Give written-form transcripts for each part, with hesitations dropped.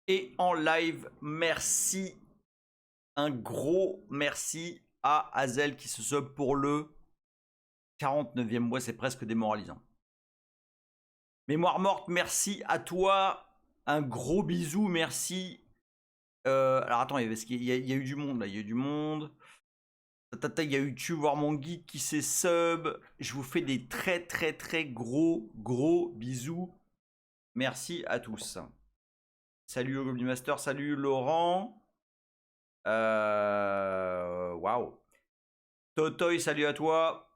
Et en live, merci. Un gros merci à Hazel qui se sub pour le 49e mois. C'est presque démoralisant. Mémoire morte, merci à toi. Un gros bisou, merci. Alors attends, il y a eu du monde là. Il y a eu du monde. Il y a eu Tu voir mon geek qui s'est sub. Je vous fais des très très très gros bisous. Merci à tous. Salut au Goblin Master, salut Laurent. Waouh. Totoy, salut à toi.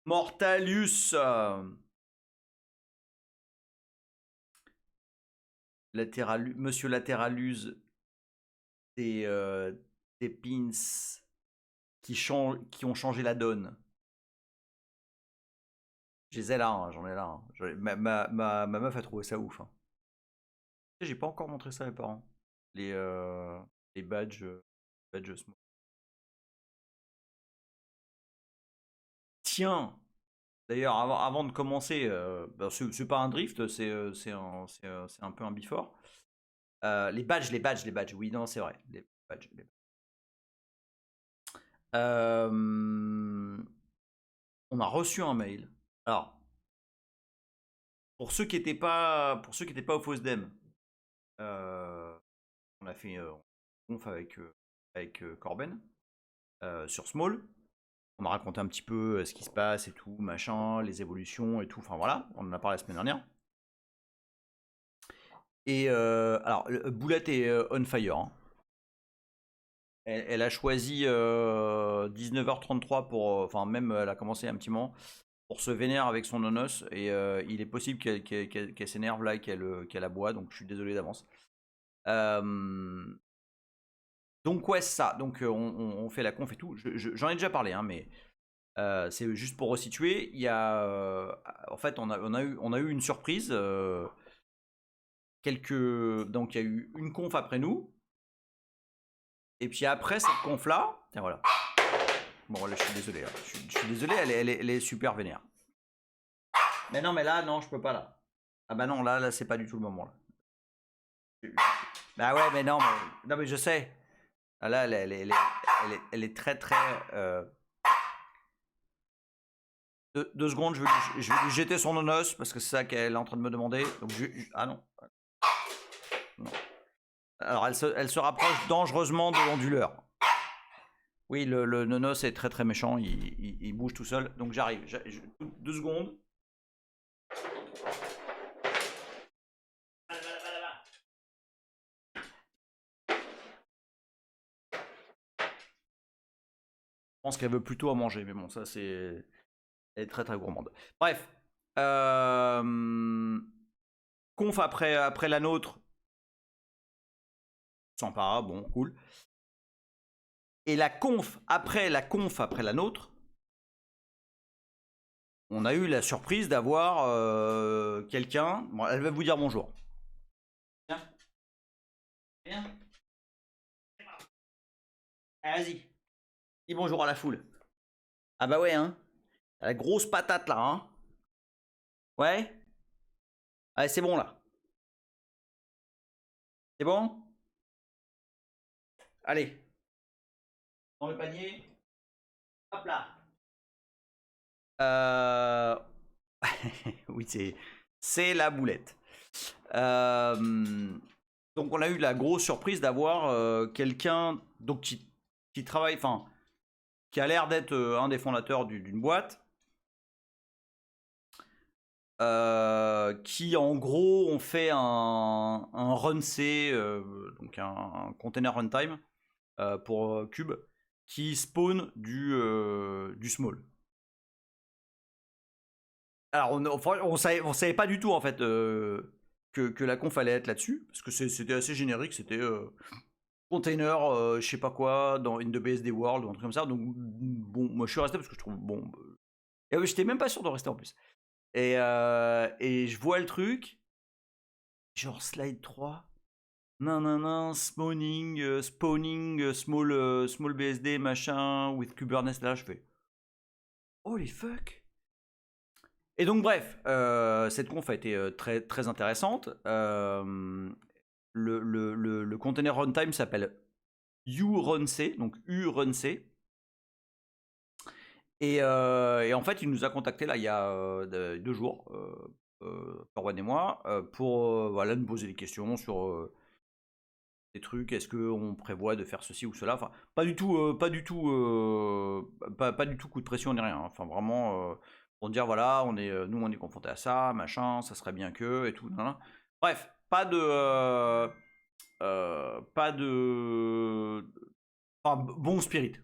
Mortalius. Monsieur Latéralus. Des pins qui ont changé la donne. J'ai là, hein, j'en ai là. Hein. Ma meuf a trouvé ça ouf. Hein. J'ai pas encore montré ça à mes parents. Les badges small. Tiens, d'ailleurs, avant de commencer, c'est pas un drift, c'est un peu un before. Les badges, oui, non, c'est vrai. Les badges. On a reçu un mail. Alors, pour ceux qui n'étaient pas au FOSDEM, on a fait une conf avec Corben sur Small. On a raconté un petit peu ce qui se passe et tout, machin, les évolutions et tout. Enfin voilà, on en a parlé la semaine dernière. Et alors, Boulette est on fire. Hein. Elle a choisi 19h33 pour. Enfin, même elle a commencé un petit moment pour se vénère avec son nonos. Et il est possible qu'elle s'énerve là et qu'elle aboie. Donc je suis désolé d'avance. Donc ouais, c'est ça. Donc on fait la conf et tout. J'en ai déjà parlé, hein, mais c'est juste pour resituer. Il y a, en fait, on a eu une surprise. Donc il y a eu une conf après nous. Et puis après cette conf là, tiens voilà. Bon là je suis désolé. Hein. Je suis désolé, elle est super vénère. Mais non, mais là non, je peux pas là. Ah bah non, là c'est pas du tout le moment là. Bah ouais, mais non, mais je sais. Ah, là, elle est très très. 2 secondes, je vais lui jeter son nonos parce que c'est ça qu'elle est en train de me demander. Donc ah non. Non. Alors elle se rapproche dangereusement de l'onduleur. Oui, le nonos est très très méchant, il bouge tout seul. Donc j'arrive. 2 secondes. Je pense qu'elle veut plutôt à manger, mais bon, ça c'est. Elle est très très gourmande. Bref. Conf après la nôtre. Sympa, bon, cool. Et la conf après la nôtre, on a eu la surprise d'avoir quelqu'un. Bon, elle va vous dire bonjour. Viens. Viens. Vas-y. Dis bonjour à la foule. Ah bah ouais, hein. La grosse patate là, hein. Ouais. Allez, c'est bon là. C'est bon? Allez. Dans le panier. Hop là. Oui, c'est la boulette. Donc on a eu la grosse surprise d'avoir quelqu'un donc qui travaille, enfin, qui a l'air d'être un des fondateurs d'une boîte. Qui en gros ont fait un run C, donc un container runtime pour Cube, qui spawn du small. Alors on savait pas du tout en fait que la conf allait être là-dessus, parce que c'était assez générique, c'était container, je sais pas quoi, dans In the BSD World ou un truc comme ça. Donc bon, moi je suis resté parce que je trouve bon. Et oui, j'étais même pas sûr de rester en plus. Et je vois le truc, genre slide 3. Non, spawning, small BSD, machin, with Kubernetes, là, je fais. Holy fuck! Et donc, bref, cette conf a été très, très intéressante. Le container runtime s'appelle urunc, donc urunc. Et en fait, il nous a contacté là il y a 2 jours, Corwan et moi, pour voilà, nous poser des questions sur des trucs. Est-ce qu'on prévoit de faire ceci ou cela? Enfin, pas du tout, pas du tout coup de pression ni rien. Enfin, vraiment pour dire voilà, nous on est confronté à ça, machin, ça serait bien que et tout. Nan. Bref, pas de, enfin, bon spirit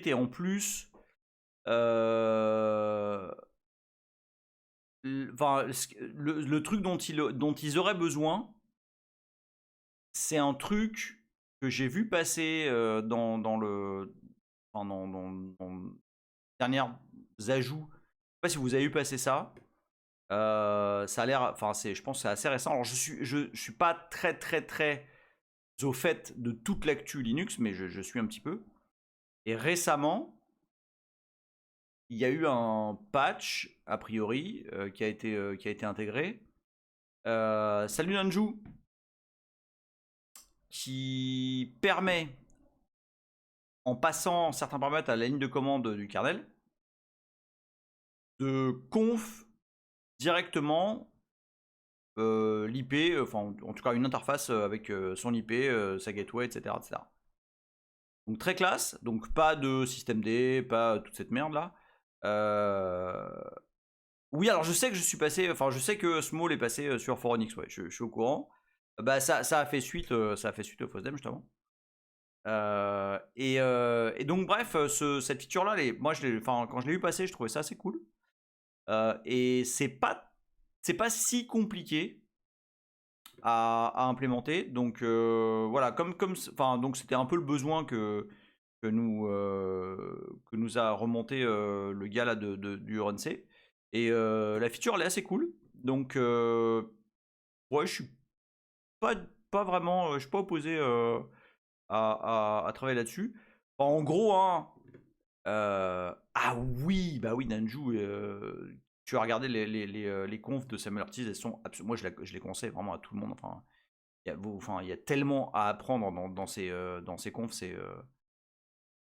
et en plus. Enfin, le truc dont ils auraient besoin, c'est un truc que j'ai vu passer dans le. Enfin, dans les derniers ajouts. Je sais pas si vous avez vu passer ça. Ça a l'air. Enfin, je pense que c'est assez récent. Alors, je suis pas très, très, très au fait de toute l'actu Linux, mais je suis un petit peu. Et récemment, il y a eu un patch, a priori, qui a été intégré. Salut Nanju, qui permet, en passant certains paramètres à la ligne de commande du kernel, de conf directement l'IP, enfin en tout cas une interface avec son IP, sa gateway, etc., etc. Donc très classe, donc pas de système D, pas toute cette merde là. Oui, alors je sais que je suis passé, enfin je sais que Small est passé sur Foronix, ouais, je suis au courant. Bah ça a fait suite, au FOSDEM justement. Et donc bref, cette feature là, moi quand je l'ai vu passer, je trouvais ça assez cool. Et c'est pas si compliqué à implémenter. Donc voilà, donc c'était un peu le besoin que nous a remonté le gars là du RNC. Et la feature elle est assez cool. Donc ouais, je suis pas vraiment, je suis pas opposé à travailler là-dessus. En gros, hein, ah oui, bah oui, Nanju, tu as regardé les confs de Samuel Ortiz, elles sont moi je les conseille vraiment à tout le monde. Enfin, il y a tellement à apprendre dans ces confs.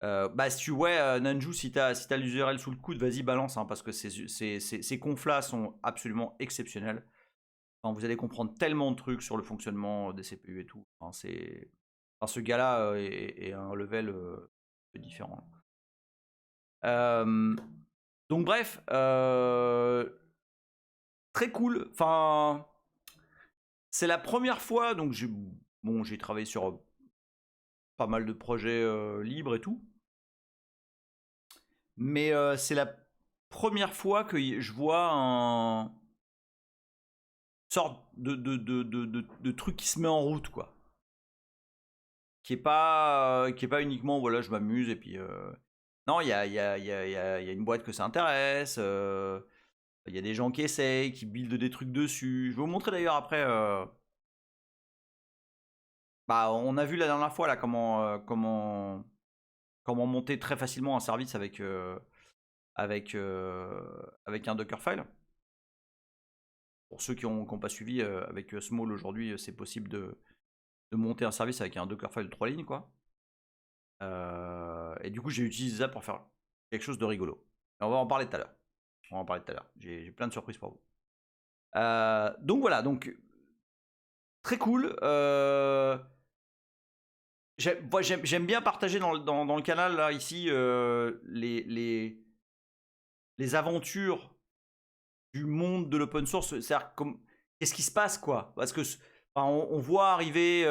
Bah si tu ouais, Nanju, si t'as l'URL sous le coude, vas-y balance, hein, parce que ces confs là sont absolument exceptionnels. Enfin, vous allez comprendre tellement de trucs sur le fonctionnement des CPU et tout. Enfin, ce gars-là est un level peu différent. Donc bref, très cool. Enfin, c'est la première fois, donc j'ai travaillé sur pas mal de projets libres et tout. Mais c'est la première fois que je vois un sorte de truc qui se met en route, quoi. Qui est pas uniquement, voilà, je m'amuse et puis... Non, il y a une boîte que ça intéresse, il y a des gens qui essayent, qui buildent des trucs dessus. Je vais vous montrer d'ailleurs après... Bah, on a vu la dernière fois là comment monter très facilement un service avec un Dockerfile. Pour ceux qui n'ont pas suivi, avec Small aujourd'hui, c'est possible de monter un service avec un Dockerfile de 3 lignes, quoi. Et du coup, j'ai utilisé ça pour faire quelque chose de rigolo. Et on va en parler tout à l'heure. J'ai plein de surprises pour vous. Donc voilà, donc très cool. J'aime bien partager dans le canal là ici les aventures du monde de l'open source. C'est-à-dire qu'est-ce qui se passe, quoi. Parce que on voit arriver...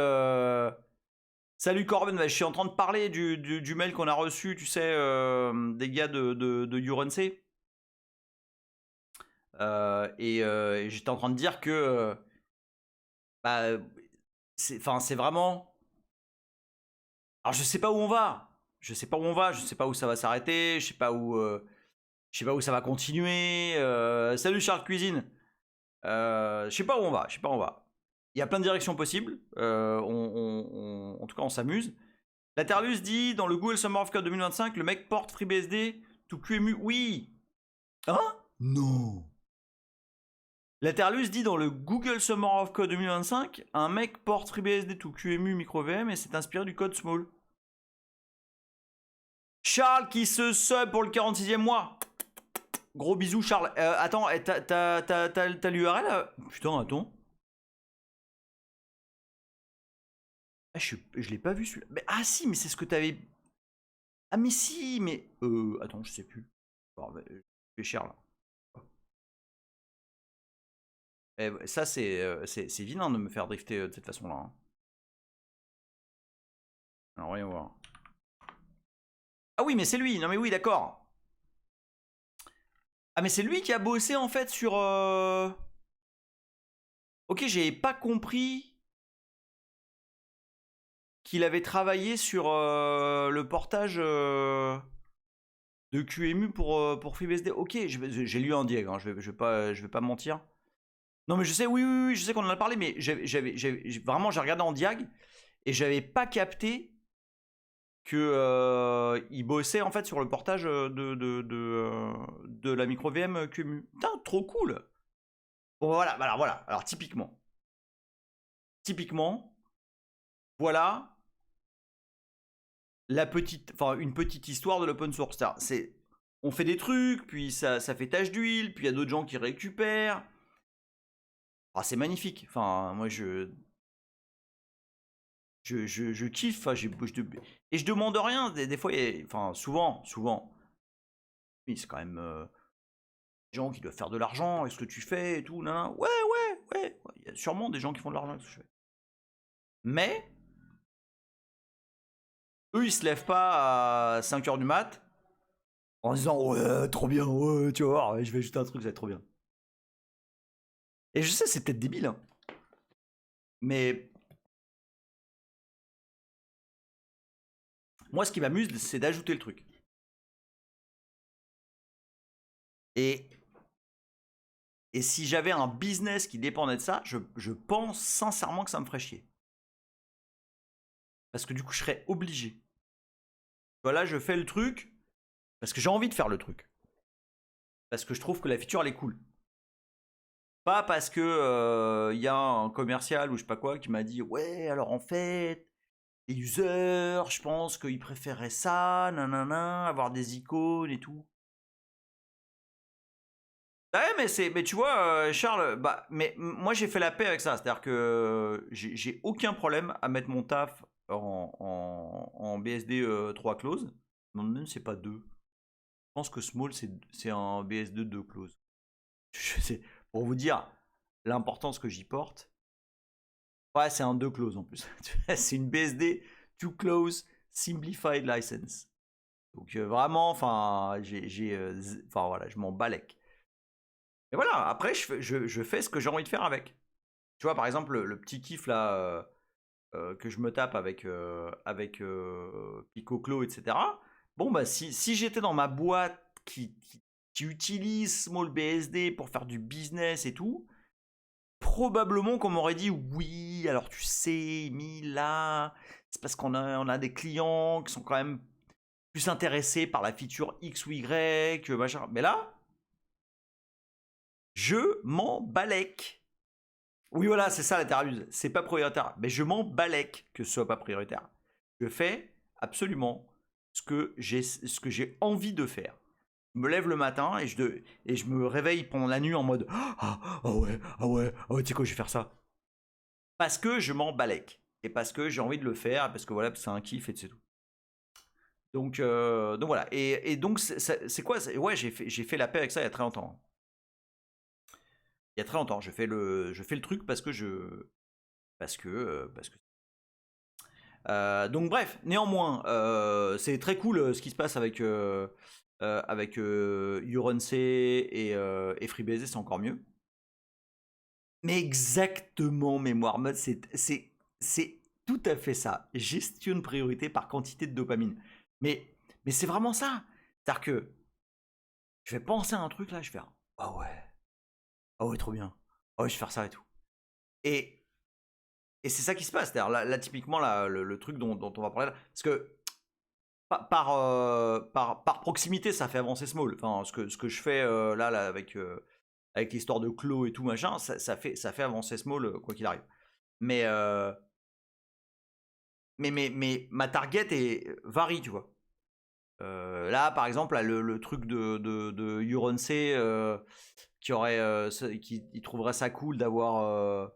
Salut Corben, je suis en train de parler du mail qu'on a reçu, tu sais, des gars de URNC. Et j'étais en train de dire que c'est vraiment... Alors je sais pas où on va. Je sais pas où ça va s'arrêter, je sais pas où ça va continuer. Salut Charles Cuisine. Je sais pas où on va, Il y a plein de directions possibles. En tout cas, on s'amuse. Laterlus dit dans le Google Summer of Code 2025, le mec porte FreeBSD to QEMU. Oui. Hein? Non. Laterlus dit dans le Google Summer of Code 2025, un mec porte FreeBSD to QEMU micro-VM et c'est inspiré du code small. Charles qui se sub pour le 46e mois. Gros bisous Charles. Attends, t'as l'URL? Putain, attends. Ah, je l'ai pas vu celui-là. Ah si, mais c'est ce que t'avais... Ah mais si, mais... Attends, je sais plus. Bon, je fais cher là. Ça, c'est vilain de me faire drifter de cette façon-là. Hein. Alors, voyons voir. Ah oui, mais c'est lui. Non mais oui, d'accord. Ah mais c'est lui qui a bossé en fait sur... Ok, j'ai pas compris qu'il avait travaillé sur le portage de QEMU pour FreeBSD. Ok, j'ai lu un diag, hein, je vais pas mentir. Non mais je sais, oui, je sais qu'on en a parlé, mais vraiment j'ai regardé en diag et j'avais pas capté que il bossait en fait sur le portage de la micro VM QEMU. Putain, trop cool. Bon voilà, alors typiquement, voilà une petite histoire de l'open source. On fait des trucs, puis ça fait tache d'huile, puis il y a d'autres gens qui récupèrent. Ah, c'est magnifique. Enfin, moi je kiffe. Et je demande rien. Des fois, enfin souvent, oui, c'est quand même des gens qui doivent faire de l'argent avec ce que tu fais et tout. Nan. Ouais. Il y a sûrement des gens qui font de l'argent avec ce que je fais. Mais eux, ils se lèvent pas à 5h du mat en disant ouais, trop bien, ouais, tu vas voir, je vais ajouter un truc, ça va être trop bien. Et je sais, c'est peut-être débile, hein. Mais moi, ce qui m'amuse, c'est d'ajouter le truc. Et si j'avais un business qui dépendait de ça, je pense sincèrement que ça me ferait chier. Parce que du coup, je serais obligé. Voilà, je fais le truc parce que j'ai envie de faire le truc. Parce que je trouve que la feature, elle est cool. Pas parce que y a un commercial ou je sais pas quoi qui m'a dit ouais, alors en fait, les users, je pense qu'ils préféraient ça, nanana, avoir des icônes et tout. Ouais, mais tu vois, Charles, mais moi j'ai fait la paix avec ça. C'est-à-dire que j'ai aucun problème à mettre mon taf en BSD 3 clause. Non, même c'est pas 2. Je pense que small, c'est un BS2 2 close. Je sais, pour vous dire l'importance que j'y porte. Ouais, c'est un 2 close en plus. C'est une BSD 2 close simplified license. Donc vraiment, enfin, enfin voilà, je m'en balèque. Et voilà, après, je fais ce que j'ai envie de faire avec. Tu vois, par exemple, le petit kiff là que je me tape avec Picoclo, etc. Bon, bah, si j'étais dans ma boîte qui utilise Small BSD pour faire du business et tout, probablement qu'on m'aurait dit oui, alors tu sais, Mila, c'est parce qu'on a des clients qui sont quand même plus intéressés par la feature X ou Y, machin. Mais là, je m'en balèque. Oui, voilà, c'est ça la terrabuse. C'est pas prioritaire. Mais je m'en balèque que ce soit pas prioritaire. Je fais absolument ce que j'ai envie de faire. Je me lève le matin et je me réveille pendant la nuit en mode ah ouais, ah ouais, ah ouais, tu sais quoi, je vais faire ça. Parce que je m'en balèque. Et parce que j'ai envie de le faire, parce que voilà, c'est un kiff et c'est tout. Donc voilà. Et donc, c'est quoi ouais, j'ai fait la paix avec ça il y a très longtemps. Il y a très longtemps. Je fais le truc parce que Parce que. Donc bref, néanmoins, c'est très cool ce qui se passe avec URUNC et FreeBSD, c'est encore mieux. Mais exactement, mémoire mode, c'est tout à fait ça. Gestion de priorité par quantité de dopamine. Mais c'est vraiment ça. C'est-à-dire que je vais penser à un truc là, je vais faire ah ouais, trop bien. Ah ouais, je vais faire ça et tout. Et, et c'est ça qui se passe. C'est-à-dire là typiquement, là, le truc dont on va parler là, parce que par proximité, ça fait avancer Small. Enfin, ce que je fais là avec l'histoire de Clos et tout machin, ça fait avancer Small quoi qu'il arrive. Mais ma target varie, tu vois. Là, par exemple, là, le truc de URUNC qui trouverait ça cool d'avoir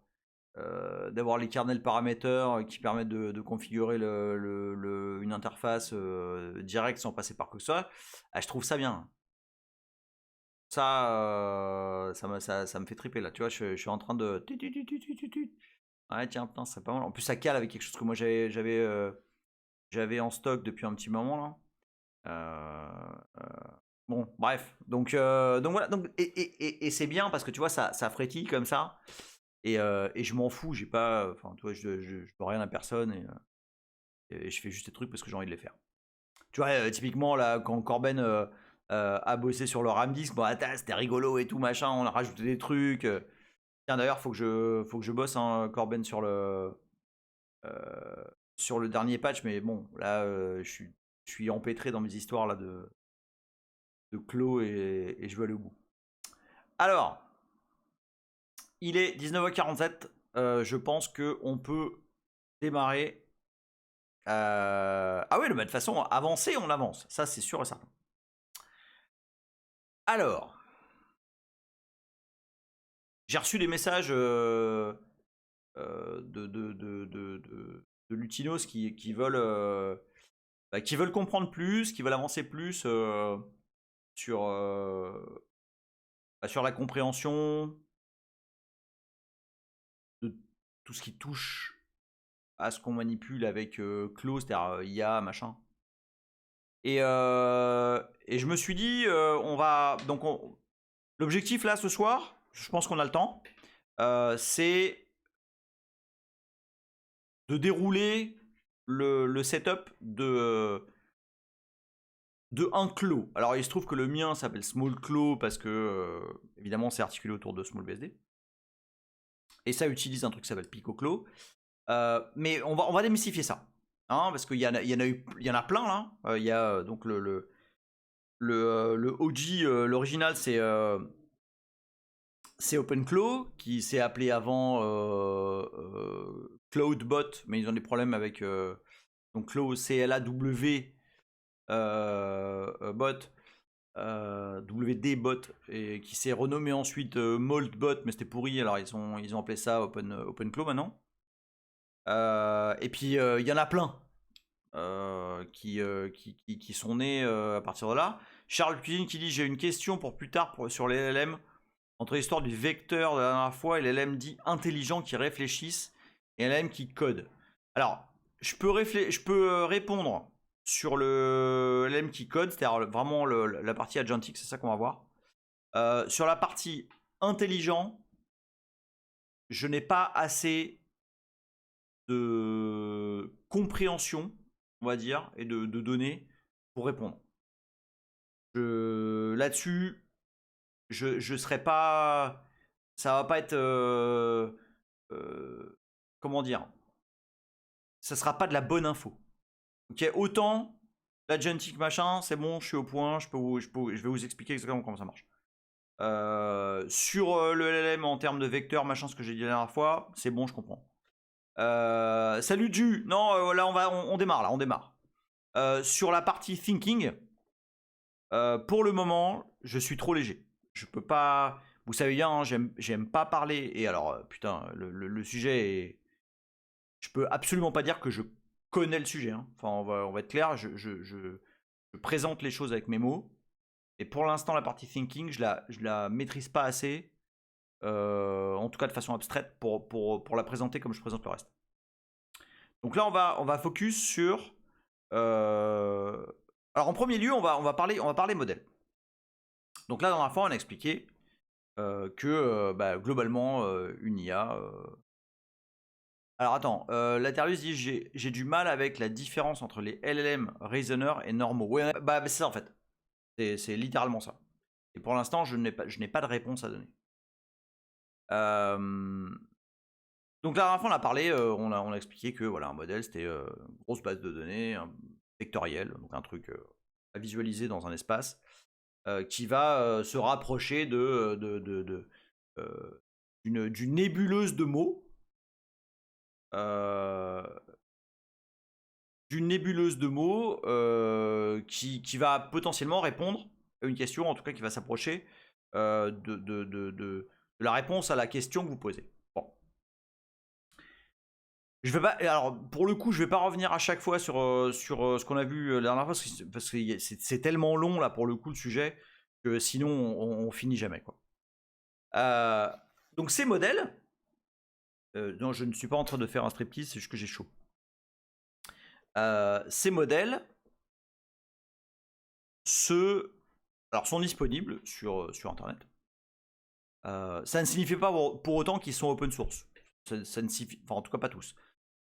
les kernel paramètres qui permettent de configurer une interface directe sans passer par quoi que ce soit. Je trouve ça bien. Ça me fait triper là. Tu vois, je suis en train de. Ouais, tiens, putain, c'est pas mal. En plus, ça cale avec quelque chose que moi j'avais en stock depuis un petit moment là. Bon, bref. Donc voilà. Et c'est bien parce que tu vois, ça frétille comme ça. Et je m'en fous. J'ai pas. Enfin, tu vois, je dois rien à personne et je fais juste des trucs parce que j'ai envie de les faire. Tu vois, typiquement, là, quand Corben a bossé sur le RAM disk, bon, attends, c'était rigolo et tout, machin, on a rajouté des trucs. Tiens, d'ailleurs, faut que je bosse, hein, Corben, sur le dernier patch, mais bon, là, je suis empêtré dans mes histoires là, de clos et je veux aller au bout. Alors, il est 19h47, je pense qu'on peut démarrer. Ah oui, de toute façon, avancer, on avance, ça c'est sûr et certain. Alors, j'ai reçu des messages de Lutinos qui veulent comprendre plus, qui veulent avancer plus sur, sur la compréhension de tout ce qui touche à ce qu'on manipule avec Clos, c'est-à-dire IA, machin. Et je me suis dit, on va. Donc, l'objectif là ce soir, je pense qu'on a le temps, c'est de dérouler le setup de un clos. Alors il se trouve que le mien s'appelle Small Clos parce que évidemment c'est articulé autour de Small BSD. Et ça utilise un truc qui s'appelle Picoclo. Mais on va démystifier ça. Hein, parce qu'il y en a plein là. Il y a donc le OG, l'original c'est OpenClaw qui s'est appelé avant CloudBot, mais ils ont des problèmes avec donc Claw CLAW bot, WD bot, et qui s'est renommé ensuite MoldBot, mais c'était pourri, alors ils ont appelé ça OpenClaw maintenant. Et puis il y en a plein. qui sont nés à partir de là. Charles Cuisine qui dit j'ai une question pour plus tard sur les LLM. Entre l'histoire du vecteur de la dernière fois et les LLM dit intelligents qui réfléchissent et LLM qui code. Alors, je peux répondre sur le LLM qui code, c'est-à-dire vraiment la partie agentic, c'est ça qu'on va voir. Sur la partie intelligent, je n'ai pas assez de compréhension, on va dire, et de données pour répondre. Là-dessus, je serais pas... Ça va pas être... comment dire? Ça sera pas de la bonne info. Ok, autant l'agentic machin, c'est bon, je suis au point, je vais vous expliquer exactement comment ça marche. Sur le LLM en termes de vecteur, machin, ce que j'ai dit la dernière fois, c'est bon, je comprends. Salut Ju, non, là on démarre, là on démarre. Sur la partie thinking, pour le moment, je suis trop léger. Je peux pas. Vous savez bien, hein, j'aime pas parler. Et alors, putain, le sujet est. Je peux absolument pas dire que je connais le sujet. Hein. Enfin, on va être clair. Je présente les choses avec mes mots. Et pour l'instant, la partie thinking, je la maîtrise pas assez. En tout cas, de façon abstraite pour la présenter comme je présente le reste. Donc là, on va focus sur. Alors, en premier lieu, on va parler modèle. Donc là, dans la fois, on a expliqué que globalement, une IA. Alors attends, Laterius dit j'ai du mal avec la différence entre les LLM Reasoner et normaux. Ouais, bah c'est ça en fait. C'est littéralement ça. Et pour l'instant, je n'ai pas de réponse à donner. Donc la dernière fois, on a parlé, on a expliqué que voilà, un modèle, c'était une grosse base de données, vectorielle, donc un truc à visualiser dans un espace. Qui va se rapprocher d'une nébuleuse de mots. D'une nébuleuse de mots qui va potentiellement répondre à une question, en tout cas qui va s'approcher de la réponse à la question que vous posez. Bon. Je vais pas, alors pour le coup, je vais pas revenir à chaque fois sur ce qu'on a vu la dernière fois parce que c'est tellement long là pour le coup le sujet que sinon on finit jamais quoi. Donc ces modèles, non je ne suis pas en train de faire un striptease, c'est juste que j'ai chaud. Ces modèles sont disponibles sur internet. Ça ne signifie pas pour autant qu'ils sont open source. Ça ne signifie, enfin en tout cas pas tous.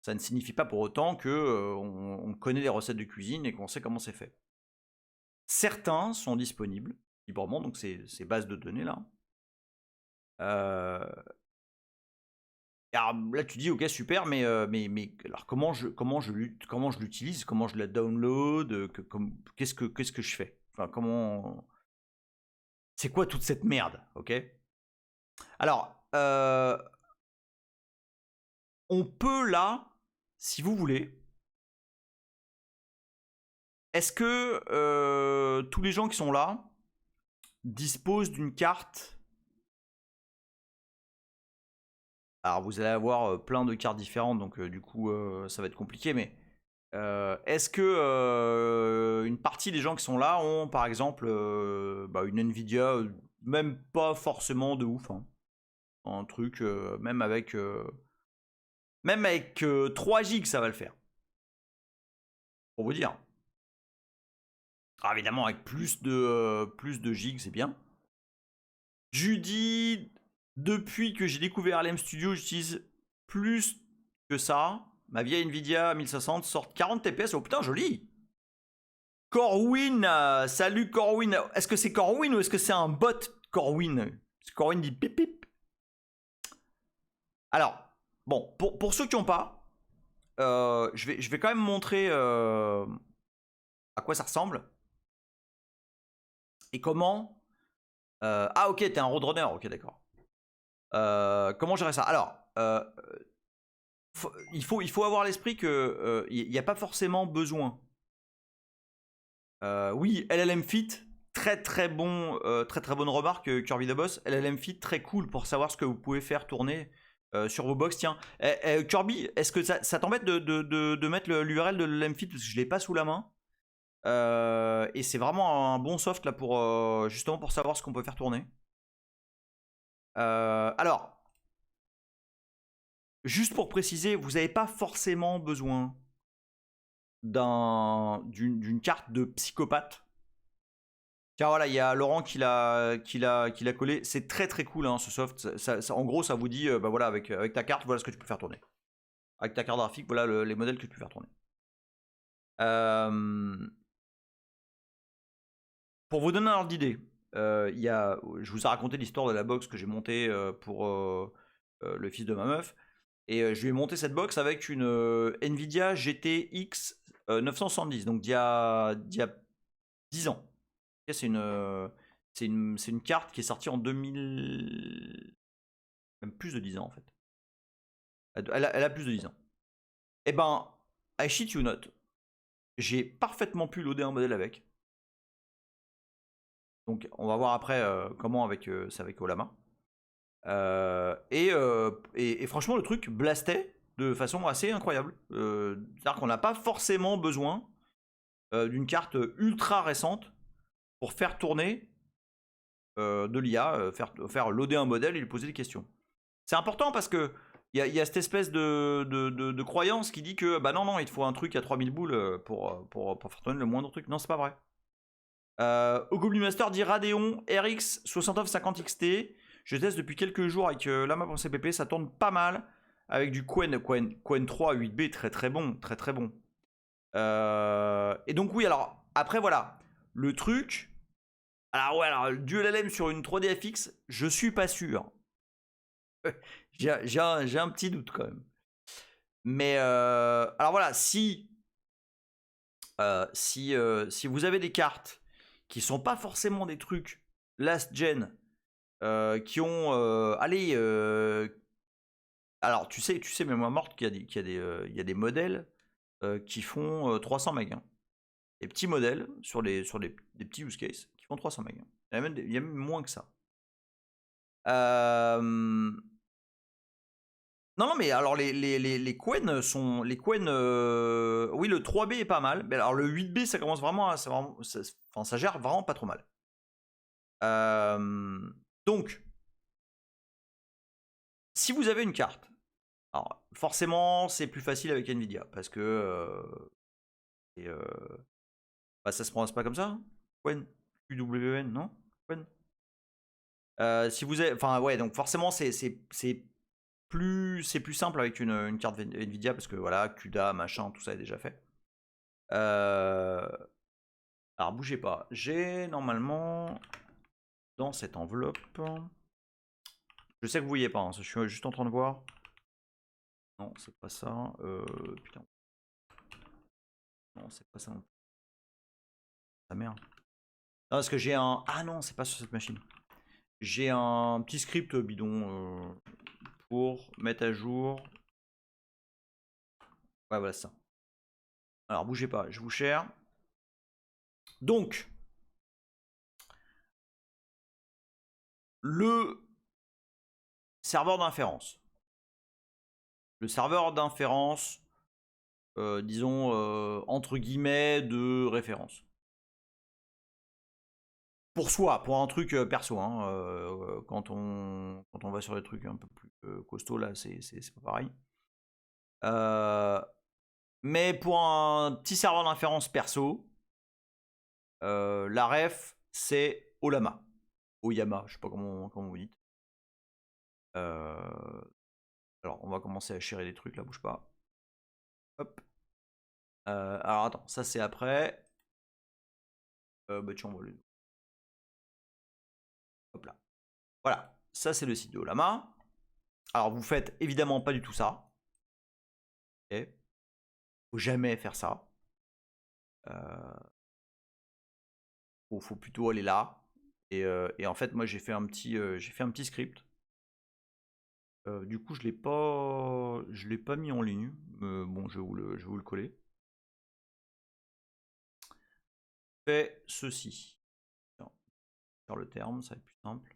Ça ne signifie pas pour autant que on connaît les recettes de cuisine et qu'on sait comment c'est fait. Certains sont disponibles librement, donc ces bases de données là. Alors là tu dis ok super, mais alors comment je l'utilise, comment je la download, qu'est-ce que je fais, enfin comment, c'est quoi toute cette merde, ok? Alors on peut là, si vous voulez, est-ce que tous les gens qui sont là disposent d'une carte? Alors vous allez avoir plein de cartes différentes, donc du coup ça va être compliqué, mais est-ce que une partie des gens qui sont là ont par exemple une Nvidia, même pas forcément de ouf, hein. Un truc, même avec 3 gigs ça va le faire. Pour vous dire. Alors évidemment avec plus de gigs c'est bien. Judy, depuis que j'ai découvert LM Studio, j'utilise plus que ça. Ma vieille Nvidia 1060 sort 40 TPS. Oh putain, joli! Corwin, salut Corwin. Est-ce que c'est Corwin ou est-ce que c'est un bot Corwin? Corwin dit pip pip. Alors, bon, pour ceux qui n'ont pas, je vais quand même montrer à quoi ça ressemble. Et comment. Ah ok, t'es un roadrunner, ok d'accord. Comment gérer ça? Alors, il faut avoir à l'esprit que il n'y a pas forcément besoin. Oui, LLM Fit, très très bonne remarque, Curvy the Boss. LLM Fit, très cool pour savoir ce que vous pouvez faire tourner sur vos box. Tiens, Kirby, est-ce que ça t'embête de mettre l'URL de l'Emfit parce que je l'ai pas sous la main. Et c'est vraiment un bon soft là pour justement pour savoir ce qu'on peut faire tourner. Alors, juste pour préciser, vous n'avez pas forcément besoin d'une carte de psychopathe. Tiens, voilà, il y a Laurent qui l'a collé. C'est très très cool hein, ce soft. En gros, ça vous dit, bah voilà, avec ta carte, voilà ce que tu peux faire tourner. Avec ta carte graphique, voilà les modèles que tu peux faire tourner. Pour vous donner un ordre d'idée, je vous ai raconté l'histoire de la box que j'ai montée pour le fils de ma meuf. Et je lui ai monté cette box avec une Nvidia GTX 970, donc d'il y a 10 ans. C'est une carte qui est sortie en 2000. Même plus de 10 ans en fait. Elle a plus de 10 ans. Et ben, I shit you not, j'ai parfaitement pu loader un modèle avec. Donc on va voir après comment avec ça avec Olama. Et franchement, le truc blastait de façon assez incroyable. C'est-à-dire qu'on n'a pas forcément besoin d'une carte ultra récente pour faire tourner de l'IA, faire loader un modèle et lui poser des questions. C'est important parce que il y a cette espèce de croyance qui dit que bah non, il te faut un truc à 3000 boules pour faire tourner le moindre truc. Non, c'est pas vrai. Goblin Master dit Radeon RX 6950 XT. Je teste depuis quelques jours avec Lama.cpp, ça tourne pas mal. Avec du Quen 3 8B, très très bon, très très bon. Et donc oui, alors après voilà, le truc. Alors ouais, alors du LLM sur une 3D FX, je suis pas sûr. J'ai un petit doute quand même. Mais alors voilà, si vous avez des cartes qui sont pas forcément des trucs last gen, qui ont allez, alors tu sais mémoire morte qu'il y a des modèles qui font 300 MB. Hein. Des petits modèles sur des petits use cases qui font 300 MB. Il y a même moins que ça. Non, mais alors les Quen sont. Les Quen. Oui, le 3B est pas mal. Mais alors le 8B, ça commence vraiment à. Ça gère vraiment pas trop mal. Donc, si vous avez une carte, alors forcément, c'est plus facile avec Nvidia parce que. Bah, ça se prononce pas comme ça hein. Quen. QWN, non Quen. Si vous avez. Enfin, ouais, donc forcément, c'est plus simple avec une carte Nvidia parce que voilà, CUDA, machin, tout ça est déjà fait. Alors bougez pas, j'ai normalement dans cette enveloppe. Je sais que vous voyez pas, hein, je suis juste en train de voir. Non, c'est pas ça. Putain. Non, c'est pas ça. Ah merde. Non, parce que j'ai un. Ah non, c'est pas sur cette machine. J'ai un petit script bidon pour mettre à jour. Ouais, voilà ça. Alors bougez pas, je vous share. Donc, le serveur d'inférence. Le serveur d'inférence, disons, entre guillemets, de référence. Pour soi, pour un truc perso. Hein, quand on va sur des trucs un peu plus costauds, là, c'est pas pareil. Mais pour un petit serveur d'inférence perso, la ref, c'est Olama. Oyama, je sais pas comment vous dites. Alors, on va commencer à chérir des trucs, là, bouge pas. Hop. Alors, attends, ça c'est après. Bah, tu envoies le. Hop là. Voilà, ça c'est le site de Olama. Alors, vous faites évidemment pas du tout ça. Ok. Faut jamais faire ça. Faut plutôt aller là. Et en fait, moi j'ai fait un petit script. Du coup, je l'ai pas mis en ligne. Bon, je vais vous le coller. Fais ceci. Faire le terme, ça va être plus simple.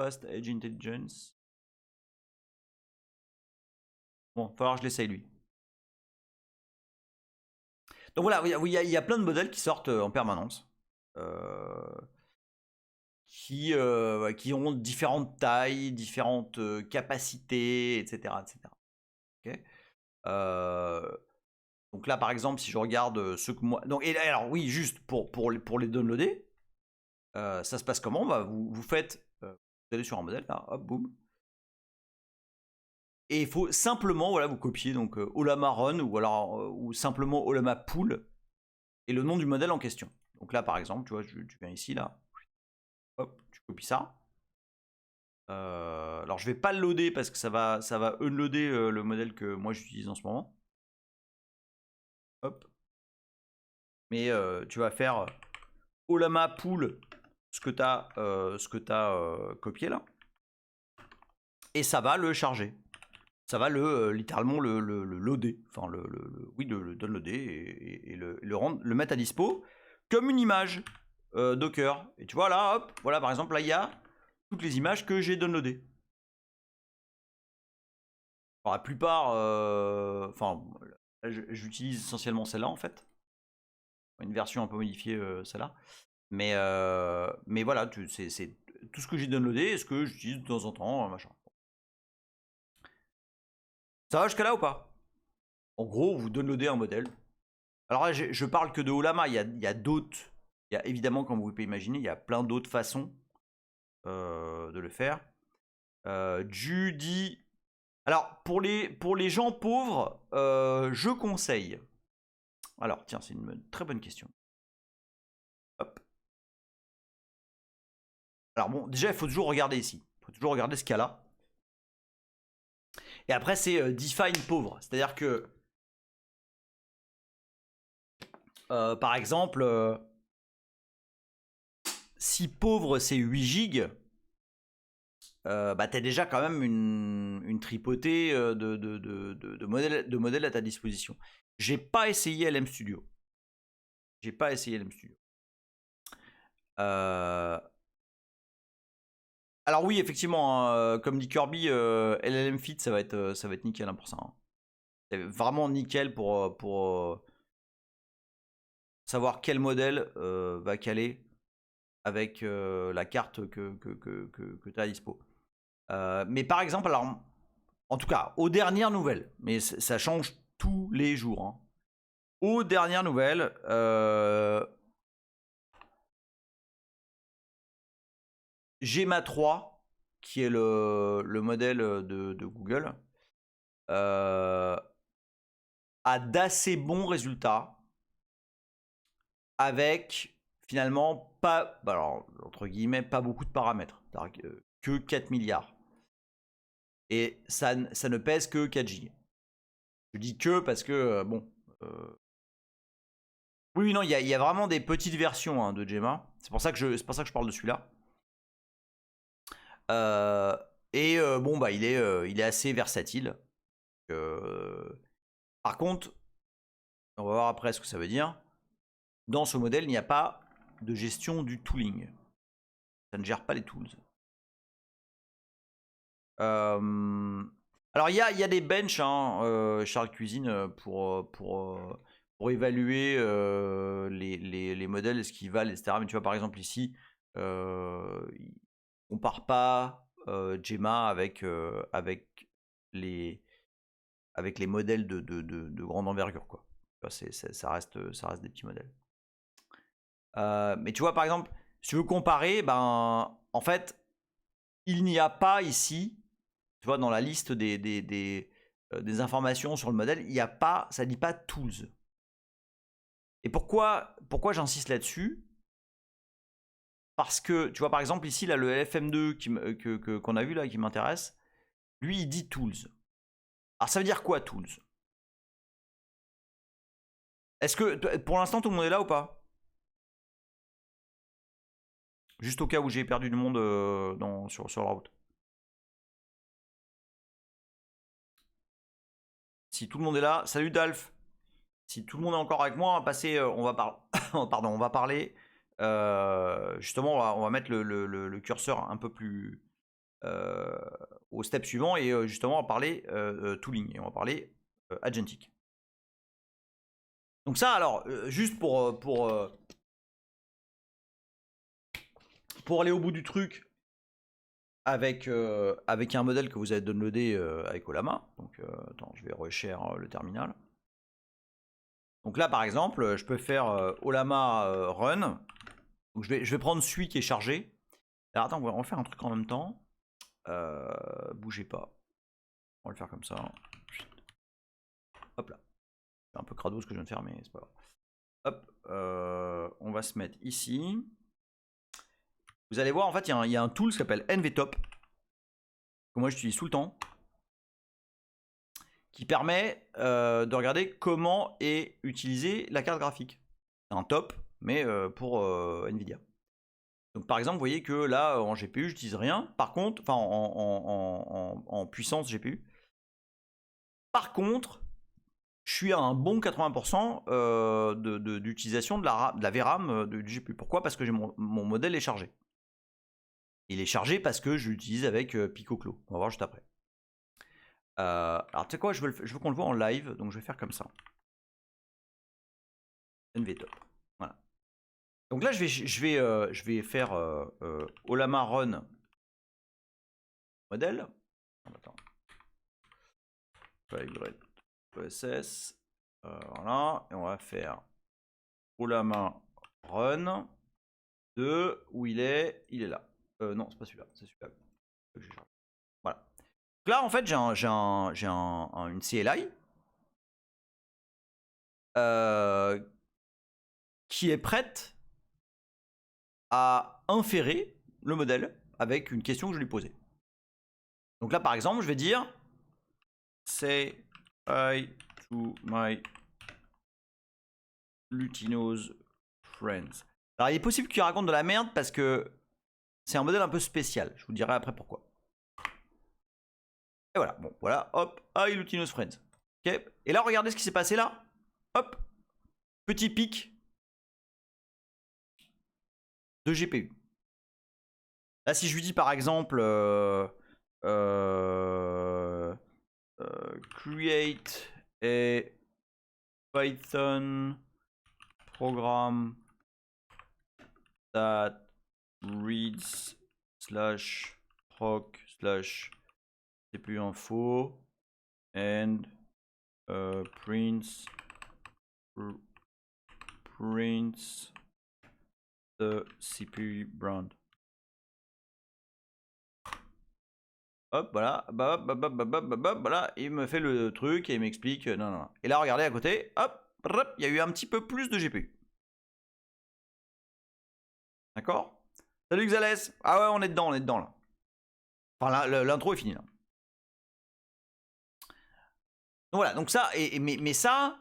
Fast Edge Intelligence. Bon, il va falloir que je l'essaye lui. Donc voilà, il y a plein de modèles qui sortent en permanence. Qui ont différentes tailles, différentes capacités, etc. etc. Okay. Donc là, par exemple, si je regarde ceux que moi... Donc, alors oui, juste pour les downloader, ça se passe comment? Bah, vous faites... vous allez sur un modèle, là, hop, boum. Et il faut simplement, voilà, vous copiez donc Ollama Run ou simplement Ollama Pool et le nom du modèle en question. Donc là, par exemple, tu vois, tu viens ici, là. Hop, tu copies ça. Alors je vais pas le loader parce que ça va unloader le modèle que moi j'utilise en ce moment. Hop. Mais tu vas faire Ollama Pool, ce que tu as copié là. Et ça va le charger. Ça va littéralement le loader. Enfin, oui, le downloader et le mettre à dispo comme une image Docker. Et tu vois là, hop, voilà par exemple, là il y a toutes les images que j'ai downloadées. Alors, la plupart, enfin, j'utilise essentiellement celle-là en fait. Une version un peu modifiée, celle-là. Mais voilà, c'est tout ce que j'ai downloadé et ce que j'utilise de temps en temps, machin. Ça va jusqu'à là ou pas? En gros, vous downloadez un modèle. Alors là, je parle que de Ollama, il y a d'autres. Il y a évidemment, comme vous pouvez imaginer, il y a plein d'autres façons de le faire. Judy. Alors, pour les gens pauvres, je conseille. Alors, tiens, c'est une très bonne question. Hop. Alors bon, déjà, il faut toujours regarder ici. Il faut toujours regarder ce qu'il y a là. Et après, c'est define pauvre. C'est-à-dire que, par exemple, si pauvre, c'est 8 gigs, bah, tu as déjà quand même une tripotée de modèles à ta disposition. J'ai pas essayé LM Studio. J'ai pas essayé LM Studio. Alors oui, effectivement, hein, comme dit Kirby, LLM Fit, ça va être nickel hein, pour ça. Hein. C'est vraiment nickel pour savoir quel modèle va caler avec la carte que tu as à dispo. Mais par exemple, alors, en tout cas, aux dernières nouvelles, mais ça change tous les jours. Hein. Aux dernières nouvelles, Gemma 3, qui est le modèle de Google, a d'assez bons résultats avec finalement pas, alors, entre guillemets, pas beaucoup de paramètres, que 4 milliards. Et ça ne pèse que 4 Go. Je dis que parce que, bon... Oui, non, il y a vraiment des petites versions hein, de Gemma. C'est pour ça que je parle de celui-là. Bon, bah, il est assez versatile. Par contre, on va voir après ce que ça veut dire. Dans ce modèle, il n'y a pas de gestion du tooling. Ça ne gère pas les tools. Alors, il y a des benches, hein, Charles Cuisine, pour évaluer les modèles, ce qu'ils valent, etc. Mais tu vois, par exemple, ici, il ne compare pas Gemma avec les modèles de grande envergure. Quoi. Ça reste des petits modèles. Mais tu vois, par exemple, si tu veux comparer, ben, en fait, il n'y a pas ici, tu vois, dans la liste des informations sur le modèle, il n'y a pas, ça ne dit pas tools. Et pourquoi j'insiste là-dessus? Parce que, tu vois, par exemple, ici, là, le LFM2 qu'on a vu là, qui m'intéresse, lui, il dit tools. Alors, ça veut dire quoi, tools? Est-ce que, pour l'instant, tout le monde est là ou pas? Juste au cas où j'ai perdu du monde sur la route. Si tout le monde est là, salut Dalf. Si tout le monde est encore avec moi, on va passer, on va parler. Justement, on va mettre le curseur un peu plus au step suivant et justement on va parler tooling et on va parler agentic. Donc ça alors juste pour aller au bout du truc avec un modèle que vous avez downloadé avec Ollama. Donc attends, je vais reshare le terminal. Donc là par exemple je peux faire Ollama run. Donc je vais prendre celui qui est chargé. Alors attends, on va faire un truc en même temps. Bougez pas. On va le faire comme ça. Hop là. C'est un peu crado ce que je viens de faire, mais c'est pas grave. Hop. On va se mettre ici. Vous allez voir, en fait, il y a un tool qui s'appelle NVTop. Que moi j'utilise tout le temps. Qui permet de regarder comment est utilisée la carte graphique. C'est un top, mais pour Nvidia. Donc par exemple, vous voyez que là, en GPU, je n'utilise rien. Par contre, enfin en puissance GPU. Par contre, je suis à un bon 80% d'utilisation de la VRAM du GPU. Pourquoi? Parce que mon modèle est chargé. Il est chargé parce que je l'utilise avec PicoClo. On va voir juste après. Alors tu sais quoi, je veux qu'on le voit en live, donc je vais faire comme ça. NVTop. Voilà. Donc là, je vais faire Ollama Run modèle. Attends. OSS. Voilà. Et on va faire Ollama Run de où il est. Il est là. Non, c'est pas celui-là. C'est celui-là. Voilà. Donc là, en fait, j'ai une CLI qui est prête à inférer le modèle avec une question que je lui posais. Donc là, par exemple, je vais dire say hi to my Lutinos friends. Alors, il est possible qu'il raconte de la merde parce que c'est un modèle un peu spécial. Je vous dirai après pourquoi. Et voilà, bon, voilà, hop, hi Lutinos friends. Ok. Et là, regardez ce qui s'est passé là. Hop, petit pic de GPU. Là, si je lui dis par exemple create a Python program that reads /proc/ CPU info and prints the CPU brand. Hop, voilà, voilà, il me fait le truc et il m'explique, non. Et là, regardez à côté, hop, il y a eu un petit peu plus de GPU. D'accord? Salut Xalès. Ah ouais, on est dedans là. Enfin, l'intro est finie là. Donc voilà, donc ça, mais ça,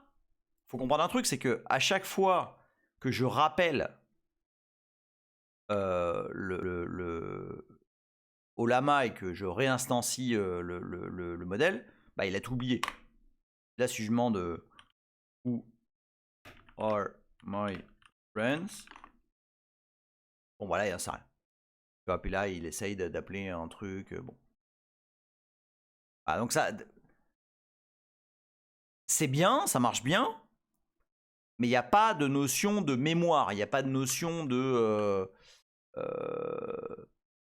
faut comprendre un truc, c'est que à chaque fois que je rappelle le Ollama et que je réinstancie le modèle, bah, il a tout oublié. Là, si je demande who are my friends, bon voilà, il y a ça. Et puis là, il essaye d'appeler un truc, bon. Ah, donc ça, c'est bien, ça marche bien, mais il n'y a pas de notion de mémoire, il n'y a pas de notion de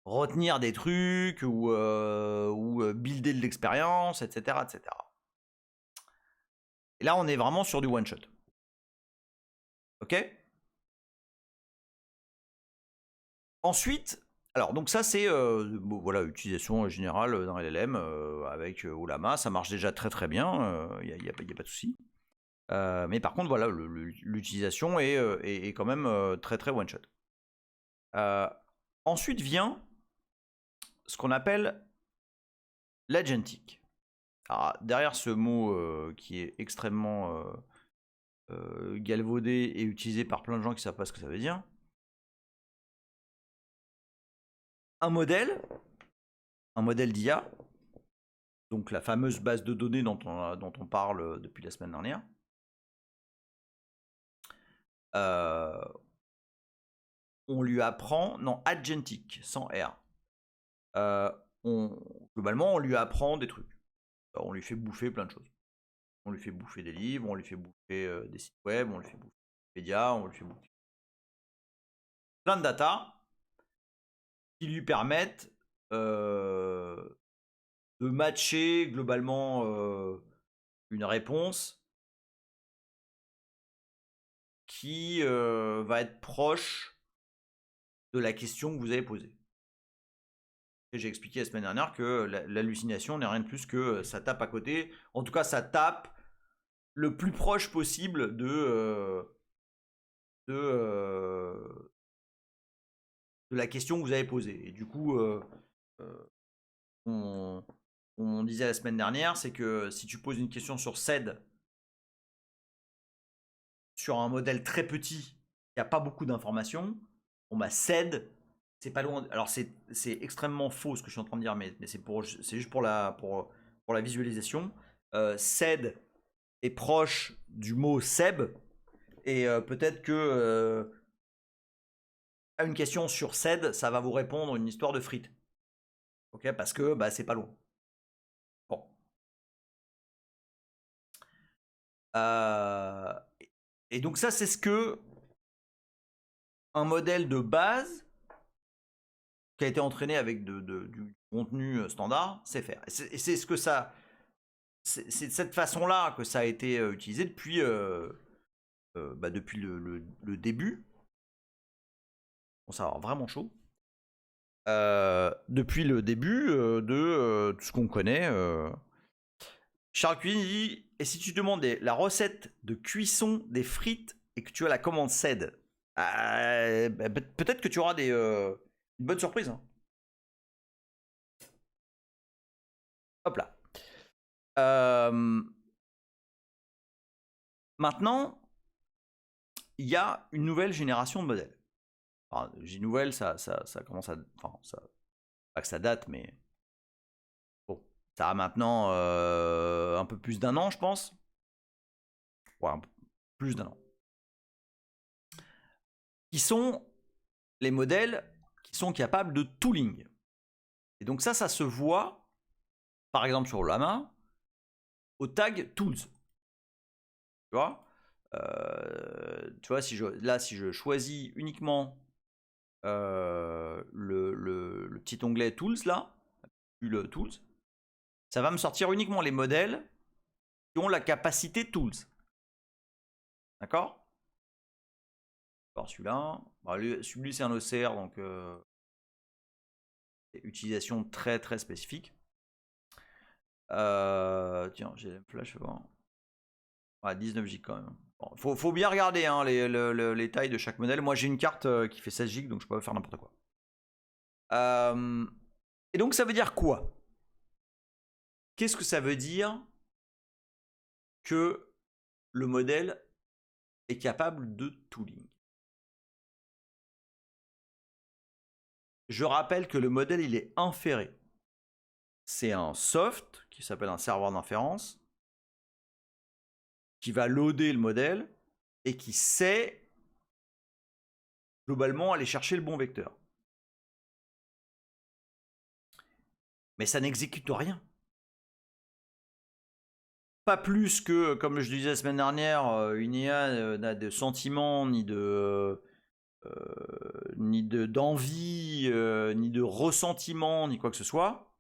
retenir des trucs ou builder de l'expérience, etc., etc. Et là, on est vraiment sur du one-shot. Ok? Ensuite, alors donc ça c'est bon, voilà, utilisation générale d'un LLM avec Ollama, ça marche déjà très très bien, il n'y a pas de souci. Mais par contre, voilà, l'utilisation est quand même très très one-shot. Ensuite vient ce qu'on appelle l'agentic. Alors, derrière ce mot qui est extrêmement galvaudé et utilisé par plein de gens qui ne savent pas ce que ça veut dire, un modèle d'IA, donc la fameuse base de données dont on parle depuis la semaine dernière, on lui apprend, non, agentic, sans R, globalement, on lui apprend des trucs. Alors, on lui fait bouffer plein de choses. On lui fait bouffer des livres, on lui fait bouffer des sites web, on lui fait bouffer des médias, on lui fait bouffer plein de data qui lui permettent de matcher globalement une réponse qui va être proche de la question que vous avez posée. Et j'ai expliqué la semaine dernière que l'hallucination n'est rien de plus que ça tape à côté. En tout cas, ça tape le plus proche possible de la question que vous avez posée. Et du coup, on disait la semaine dernière, c'est que si tu poses une question sur SED, sur un modèle très petit, il n'y a pas beaucoup d'informations, bon bah SED, c'est pas loin. Alors c'est extrêmement faux ce que je suis en train de dire, mais c'est juste pour la visualisation. SED est proche du mot SEB, et peut-être que à une question sur SED, ça va vous répondre une histoire de frites. Ok, parce que bah, c'est pas loin. Bon. Et donc ça, c'est ce que un modèle de base qui a été entraîné avec du contenu standard sait faire. Et c'est ce que ça, c'est de cette façon-là que ça a été utilisé depuis, depuis le début. Bon, ça va avoir vraiment chaud. Depuis le début de tout ce qu'on connaît. Charles Cuisine dit: et si tu demandais la recette de cuisson des frites et que tu as la commande SED, peut-être que tu auras une bonne surprise. Hein. Hop là. Maintenant, il y a une nouvelle génération de modèles. Enfin, j'ai nouvelle, ça commence à. Enfin, pas que ça date, mais. Bon, ça a maintenant un peu plus d'un an, je pense. Ouais, un peu plus d'un an. Qui sont les modèles qui sont capables de tooling. Et donc ça se voit, par exemple sur la main, au tag tools. Tu vois, si je choisis uniquement le petit onglet tools là, le tools, ça va me sortir uniquement les modèles qui ont la capacité tools. D'accord? Alors celui-là, celui-là c'est un OCR, donc utilisation très très spécifique. Tiens, j'ai un flash, voir. 19 Go quand même. Bon, faut bien regarder hein, les tailles de chaque modèle. Moi j'ai une carte qui fait 16 Go, donc je peux pas faire n'importe quoi. Et donc ça veut dire quoi? Qu'est-ce que ça veut dire que le modèle est capable de tooling? Je rappelle que le modèle il est inféré. C'est un soft qui s'appelle un serveur d'inférence qui va loader le modèle et qui sait globalement aller chercher le bon vecteur. Mais ça n'exécute rien. Pas plus que, comme je disais la semaine dernière, une IA n'a de sentiments, ni d'envie, ni de ressentiment, ni quoi que ce soit.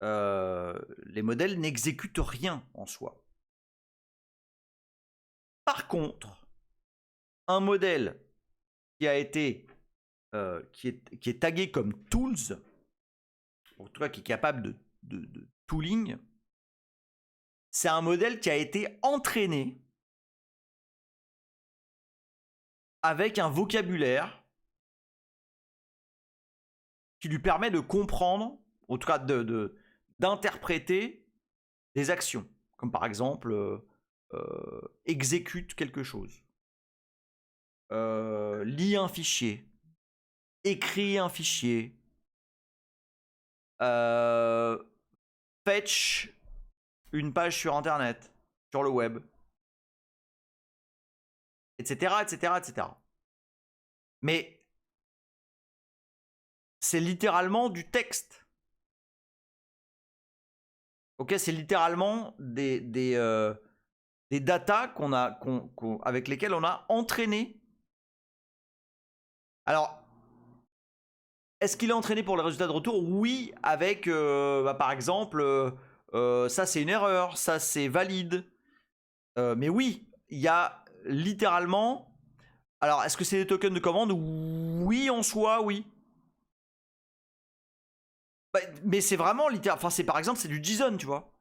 Les modèles n'exécutent rien en soi. Par contre, un modèle qui a été qui est tagué comme tools, en tout cas qui est capable de tooling, c'est un modèle qui a été entraîné avec un vocabulaire qui lui permet de comprendre, en tout cas d'interpréter des actions, comme par exemple exécute quelque chose, lit un fichier, écrit un fichier, fetch une page sur internet, sur le web, etc., etc., etc. Mais c'est littéralement du texte. Ok, c'est littéralement des datas avec lesquelles on a entraîné. Alors, est-ce qu'il est entraîné pour les résultats de retour? Oui, avec, par exemple, ça c'est une erreur, ça c'est valide. Mais oui, il y a littéralement... Alors, est-ce que c'est des tokens de commande? Oui, en soi, oui. Bah, mais c'est vraiment littéralement... Enfin, c'est par exemple, c'est du JSON, tu vois.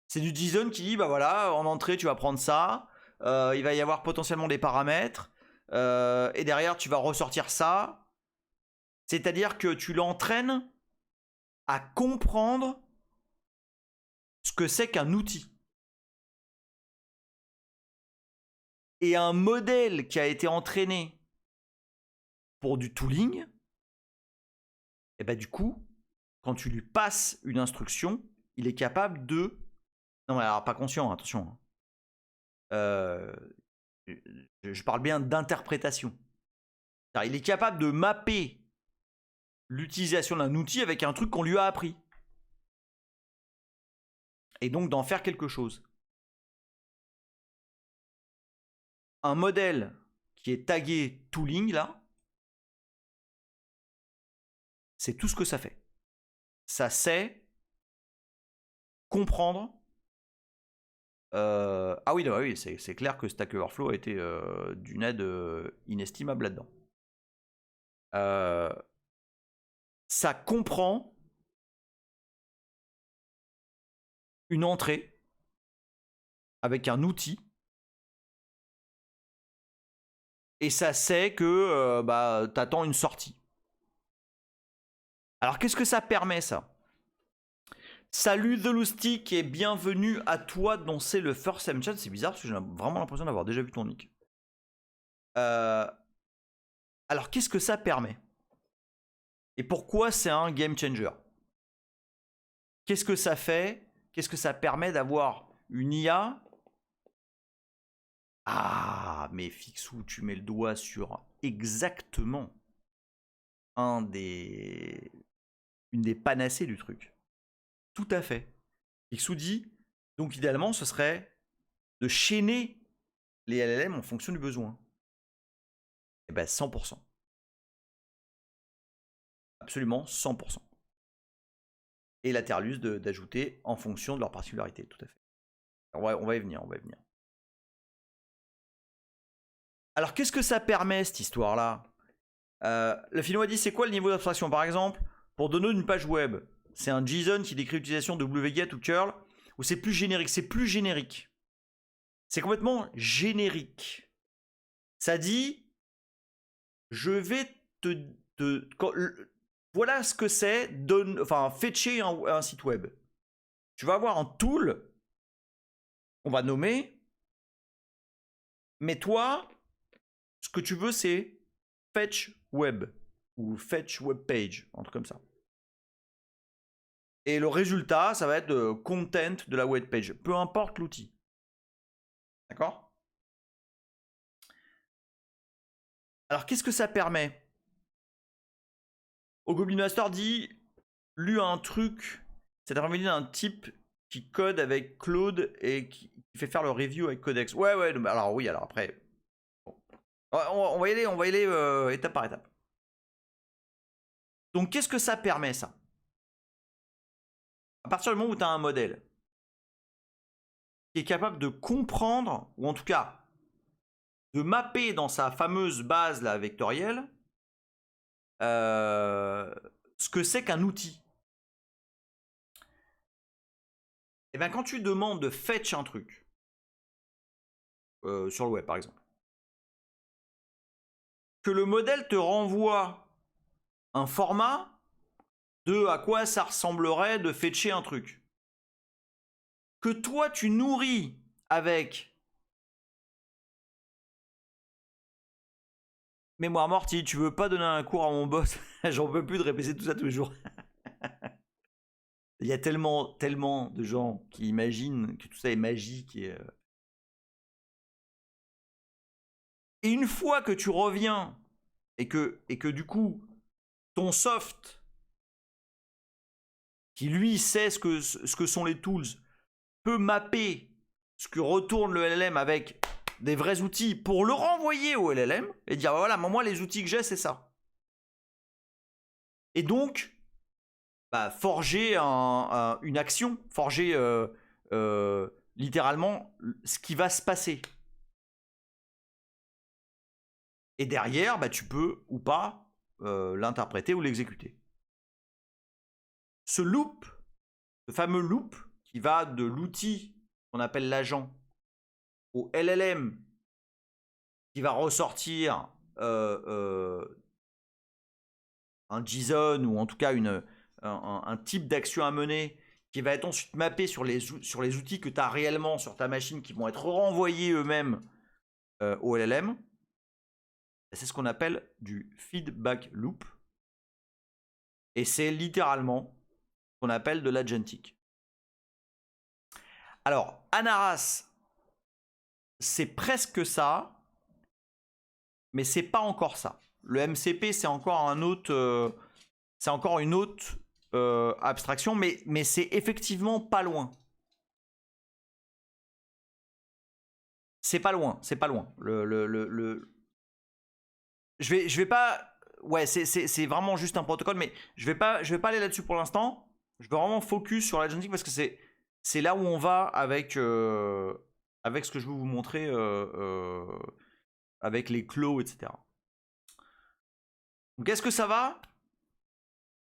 C'est du JSON qui dit, bah voilà, en entrée, tu vas prendre ça. Il va y avoir potentiellement des paramètres. Et derrière, tu vas ressortir ça. C'est-à-dire que tu l'entraînes à comprendre ce que c'est qu'un outil. Et un modèle qui a été entraîné pour du tooling, et bah du coup, quand tu lui passes une instruction, il est capable de... Non, mais alors pas conscient, attention. Je parle bien d'interprétation. Il est capable de mapper l'utilisation d'un outil avec un truc qu'on lui a appris. Et donc d'en faire quelque chose. Un modèle qui est tagué tooling, là, c'est tout ce que ça fait. Ça sait comprendre. Ah oui, oui, c'est clair que Stack Overflow a été d'une aide inestimable là-dedans. Ça comprend une entrée avec un outil et ça sait que t'attends une sortie. Alors qu'est-ce que ça permet, ça? Salut The Loustic et bienvenue à toi dont c'est le first time chat. C'est bizarre parce que j'ai vraiment l'impression d'avoir déjà vu ton nick. Alors qu'est-ce que ça permet? Et pourquoi c'est un game changer? Qu'est-ce que ça fait? Qu'est-ce que ça permet d'avoir une IA? Ah, mais Fixou, tu mets le doigt sur exactement une des panacées du truc. Tout à fait. Fixou dit, donc idéalement, ce serait de chaîner les LLM en fonction du besoin. Eh ben 100%. Absolument 100%. Et la Terlus d'ajouter en fonction de leur particularité, tout à fait. On va y venir, Alors qu'est-ce que ça permet cette histoire-là? Le Philo a dit c'est quoi le niveau d'abstraction? Par exemple, pour donner une page web, c'est un JSON qui décrit l'utilisation de wget ou curl, ou c'est plus générique? C'est plus générique. C'est complètement générique. Ça dit, je vais voilà ce que c'est, fetcher un site web. Tu vas avoir un tool, on va nommer, mais toi, ce que tu veux, c'est fetch web ou fetch web page, un truc comme ça. Et le résultat, ça va être le content de la web page, peu importe l'outil. D'accord? Alors, qu'est-ce que ça permet? Au Goblin Master dit, lu un truc, cet après-midi d'un type qui code avec Claude et qui fait faire le review avec Codex. Ouais, alors oui, alors après... Bon. On va y aller étape par étape. Donc, qu'est-ce que ça permet, ça? À partir du moment où tu as un modèle qui est capable de comprendre, ou en tout cas de mapper dans sa fameuse base là, vectorielle, ce que c'est qu'un outil. Et bien quand tu demandes de fetch un truc, sur le web par exemple, que le modèle te renvoie un format de à quoi ça ressemblerait de fetcher un truc, que toi tu nourris avec mémoire mortie, tu veux pas donner un cours à mon boss, j'en peux plus de répéter tout ça tous les jours. Il y a tellement de gens qui imaginent que tout ça est magique et une fois que tu reviens et que du coup ton soft qui lui sait ce que sont les tools, peut mapper ce que retourne le LLM avec des vrais outils pour le renvoyer au LLM et dire voilà, moi les outils que j'ai c'est ça. Et donc forger une action, forger littéralement ce qui va se passer. Et derrière, tu peux ou pas l'interpréter ou l'exécuter. Ce loop, ce fameux loop qui va de l'outil qu'on appelle l'agent au LLM qui va ressortir un JSON ou en tout cas un type d'action à mener qui va être ensuite mappé sur les outils que tu as réellement sur ta machine qui vont être renvoyés eux-mêmes au LLM. C'est ce qu'on appelle du feedback loop. Et c'est littéralement ce qu'on appelle de l'agentic. Alors, Anaras, c'est presque ça, mais c'est pas encore ça. Le MCP, c'est encore une autre abstraction, mais c'est effectivement pas loin. C'est pas loin. Je vais pas. Ouais, c'est vraiment juste un protocole, mais je vais pas aller là-dessus pour l'instant. Je vais vraiment focus sur l'agentic parce que c'est là où on va avec ce que je veux vous montrer avec les clos, etc. Donc est-ce que ça va?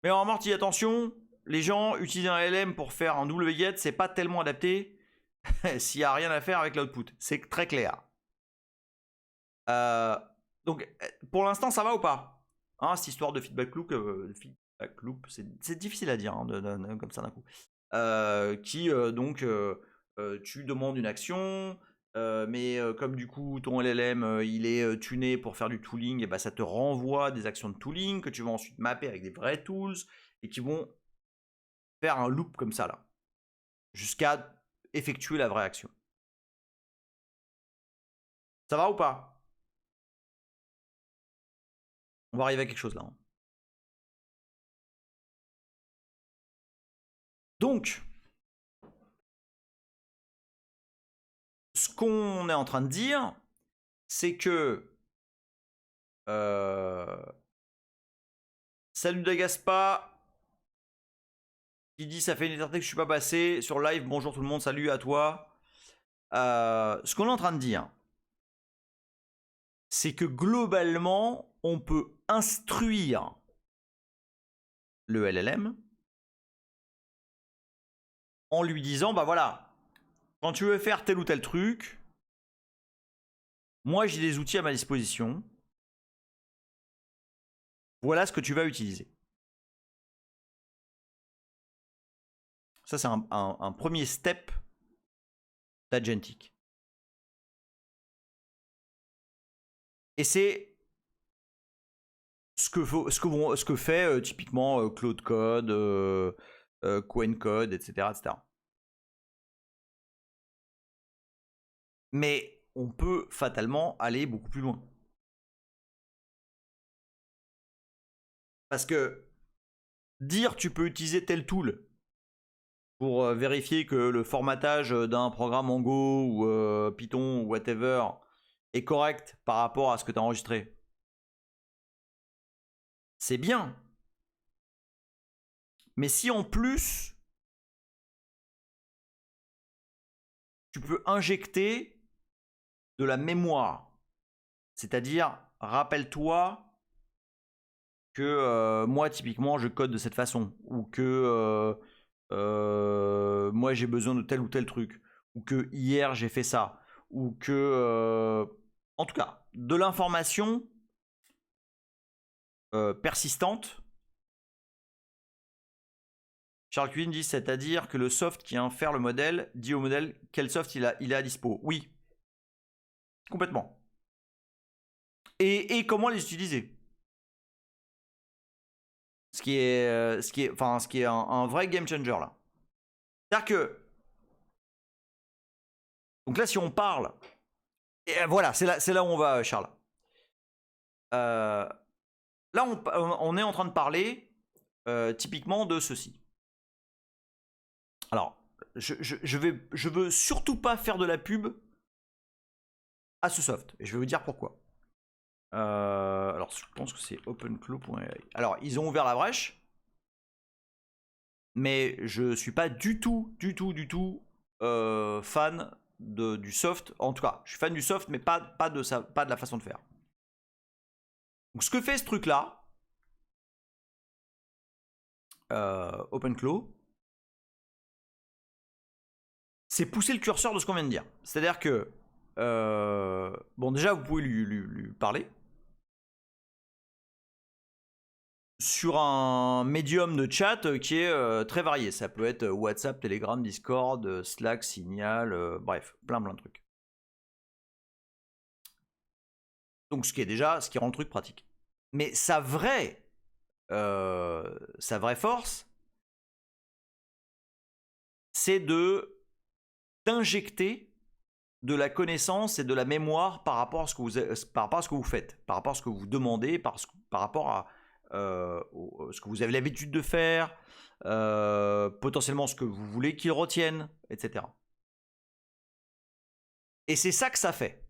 Mais en amorti, attention, les gens utilisent un LM pour faire un wget, c'est pas tellement adapté s'il n'y a rien à faire avec l'output. C'est très clair. Donc pour l'instant, ça va ou pas? Cette histoire de feedback loop, c'est difficile à dire comme ça d'un coup. Tu demandes une action, mais comme du coup ton LLM il est tuné pour faire du tooling, et ça te renvoie des actions de tooling que tu vas ensuite mapper avec des vrais tools et qui vont faire un loop comme ça là, jusqu'à effectuer la vraie action. Ça va ou pas? On va arriver à quelque chose là. Donc, ce qu'on est en train de dire, c'est que salut Dagaspa qui dit ça fait une éternité que je suis pas passé sur live. Bonjour tout le monde, salut à toi. Ce qu'on est en train de dire, c'est que globalement, on peut instruire le LLM en lui disant voilà, quand tu veux faire tel ou tel truc, moi j'ai des outils à ma disposition. Voilà ce que tu vas utiliser. Ça, c'est un premier step d'agentic. Et c'est ce que fait typiquement Claude Code, Qwen Code, etc., etc. Mais on peut fatalement aller beaucoup plus loin. Parce que dire tu peux utiliser tel tool pour vérifier que le formatage d'un programme en Go ou Python ou whatever est correct par rapport à ce que tu as enregistré, c'est bien. Mais si en plus tu peux injecter de la mémoire, c'est-à-dire rappelle-toi que moi typiquement je code de cette façon, ou que moi j'ai besoin de tel ou tel truc, ou que hier j'ai fait ça, ou que en tout cas de l'information persistante. Charles Quinn dit c'est-à-dire que le soft qui infère le modèle dit au modèle quel soft il est à dispo. Oui, complètement. Et comment les utiliser. Ce qui est un vrai game changer là. C'est-à-dire que donc là si on parle, et voilà, c'est là où on va, Charles. Là on est en train de parler typiquement de ceci. Alors, je veux surtout pas faire de la pub à ce soft. Et je vais vous dire pourquoi. Alors, je pense que c'est openclaw.ai. Alors, ils ont ouvert la brèche. Mais je suis pas du tout fan du soft. En tout cas, je suis fan du soft, mais pas de la façon de faire. Donc, ce que fait ce truc-là, OpenClaw, c'est pousser le curseur de ce qu'on vient de dire. C'est-à-dire que, bon, déjà, vous pouvez lui parler. Sur un médium de chat qui est très varié. Ça peut être WhatsApp, Telegram, Discord, Slack, Signal, bref, plein de trucs. Donc ce qui rend le truc pratique. Mais sa vraie force, c'est d'injecter de la connaissance et de la mémoire par rapport à ce que vous faites, par rapport à ce que vous demandez, par rapport à ce que vous avez l'habitude de faire, potentiellement ce que vous voulez qu'ils retiennent, etc. Et c'est ça que ça fait.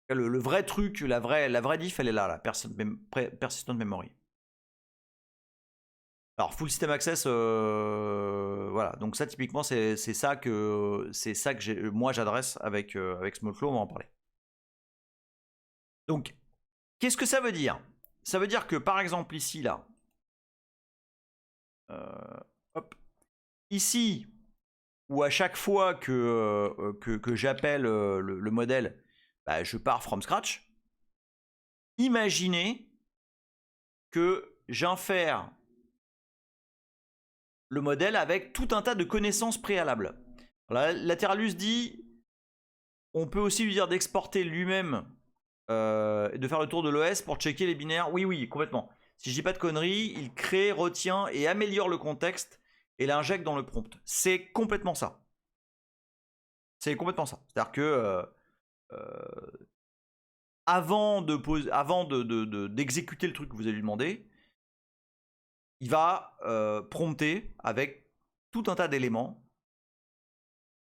Le vrai truc, la vraie diff, elle est là, la persistent memory. Alors full system access, voilà. Donc ça typiquement c'est ça que moi j'adresse avec Smallclaw, on va en parler. Donc qu'est-ce que ça veut dire? Ça veut dire que par exemple ici là, hop, ici où à chaque fois que j'appelle le modèle, bah, je pars from scratch. Imaginez que j'infère le modèle avec tout un tas de connaissances préalables. Lateralus dit, on peut aussi lui dire d'exporter lui-même et de faire le tour de l'OS pour checker les binaires. Oui, complètement. Si je dis pas de conneries, il crée, retient et améliore le contexte et l'injecte dans le prompt. C'est complètement ça. C'est complètement ça. C'est-à-dire que avant d'exécuter le truc que vous allez lui demander, il va prompter avec tout un tas d'éléments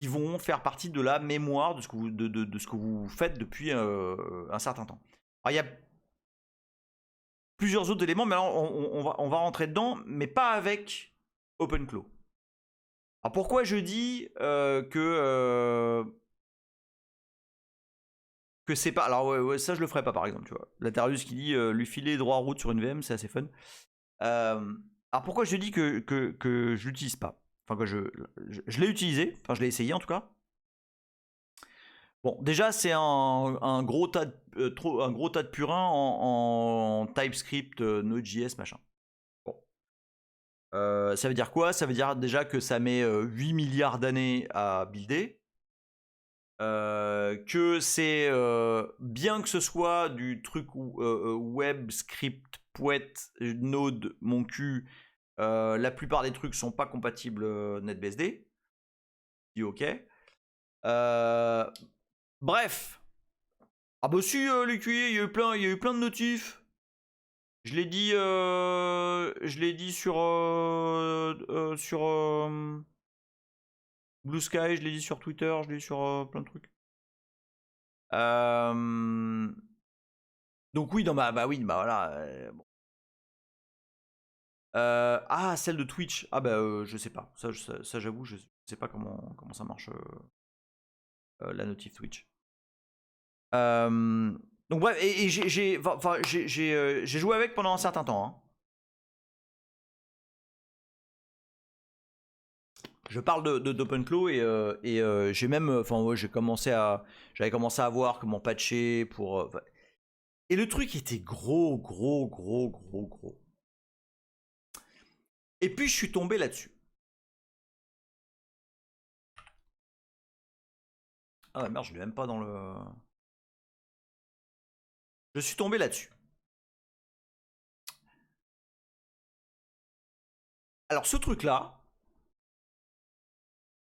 qui vont faire partie de la mémoire de ce que vous faites depuis un certain temps. Alors, il y a plusieurs autres éléments, mais alors on va rentrer dedans, mais pas avec OpenClaw. Alors pourquoi je dis que c'est pas... Alors ouais, ça je le ferai pas par exemple, tu vois. Lateralus qui dit lui filer droit route sur une VM, c'est assez fun. Alors pourquoi je dis que je l'utilise pas? Enfin que je l'ai utilisé, enfin je l'ai essayé en tout cas. Bon, déjà c'est un gros tas de purin en TypeScript, Node.js, machin. Bon. Ça veut dire quoi? Ça veut dire déjà que ça met 8 milliards d'années à builder. Que c'est bien que ce soit du truc web, script, Pouet, Node, mon cul, la plupart des trucs sont pas compatibles NetBSD. Ok. Bref. Ah bah si, les QI, il y a eu plein de notifs. Je l'ai dit sur Blue Sky, je l'ai dit sur Twitter, je l'ai dit sur plein de trucs. Donc oui, non, bah oui, bah voilà. Bon. Celle de Twitch. Ah bah je sais pas. Ça j'avoue, je sais pas comment ça marche la notif Twitch. Donc bref, et j'ai joué avec pendant un certain temps. Hein. Je parle d'OpenClaw et j'ai même, enfin ouais, j'avais commencé à voir comment patcher pour. Et le truc était gros. Et puis je suis tombé là-dessus. Ah merde, je l'ai même pas dans le. Je suis tombé là-dessus. Alors ce truc-là,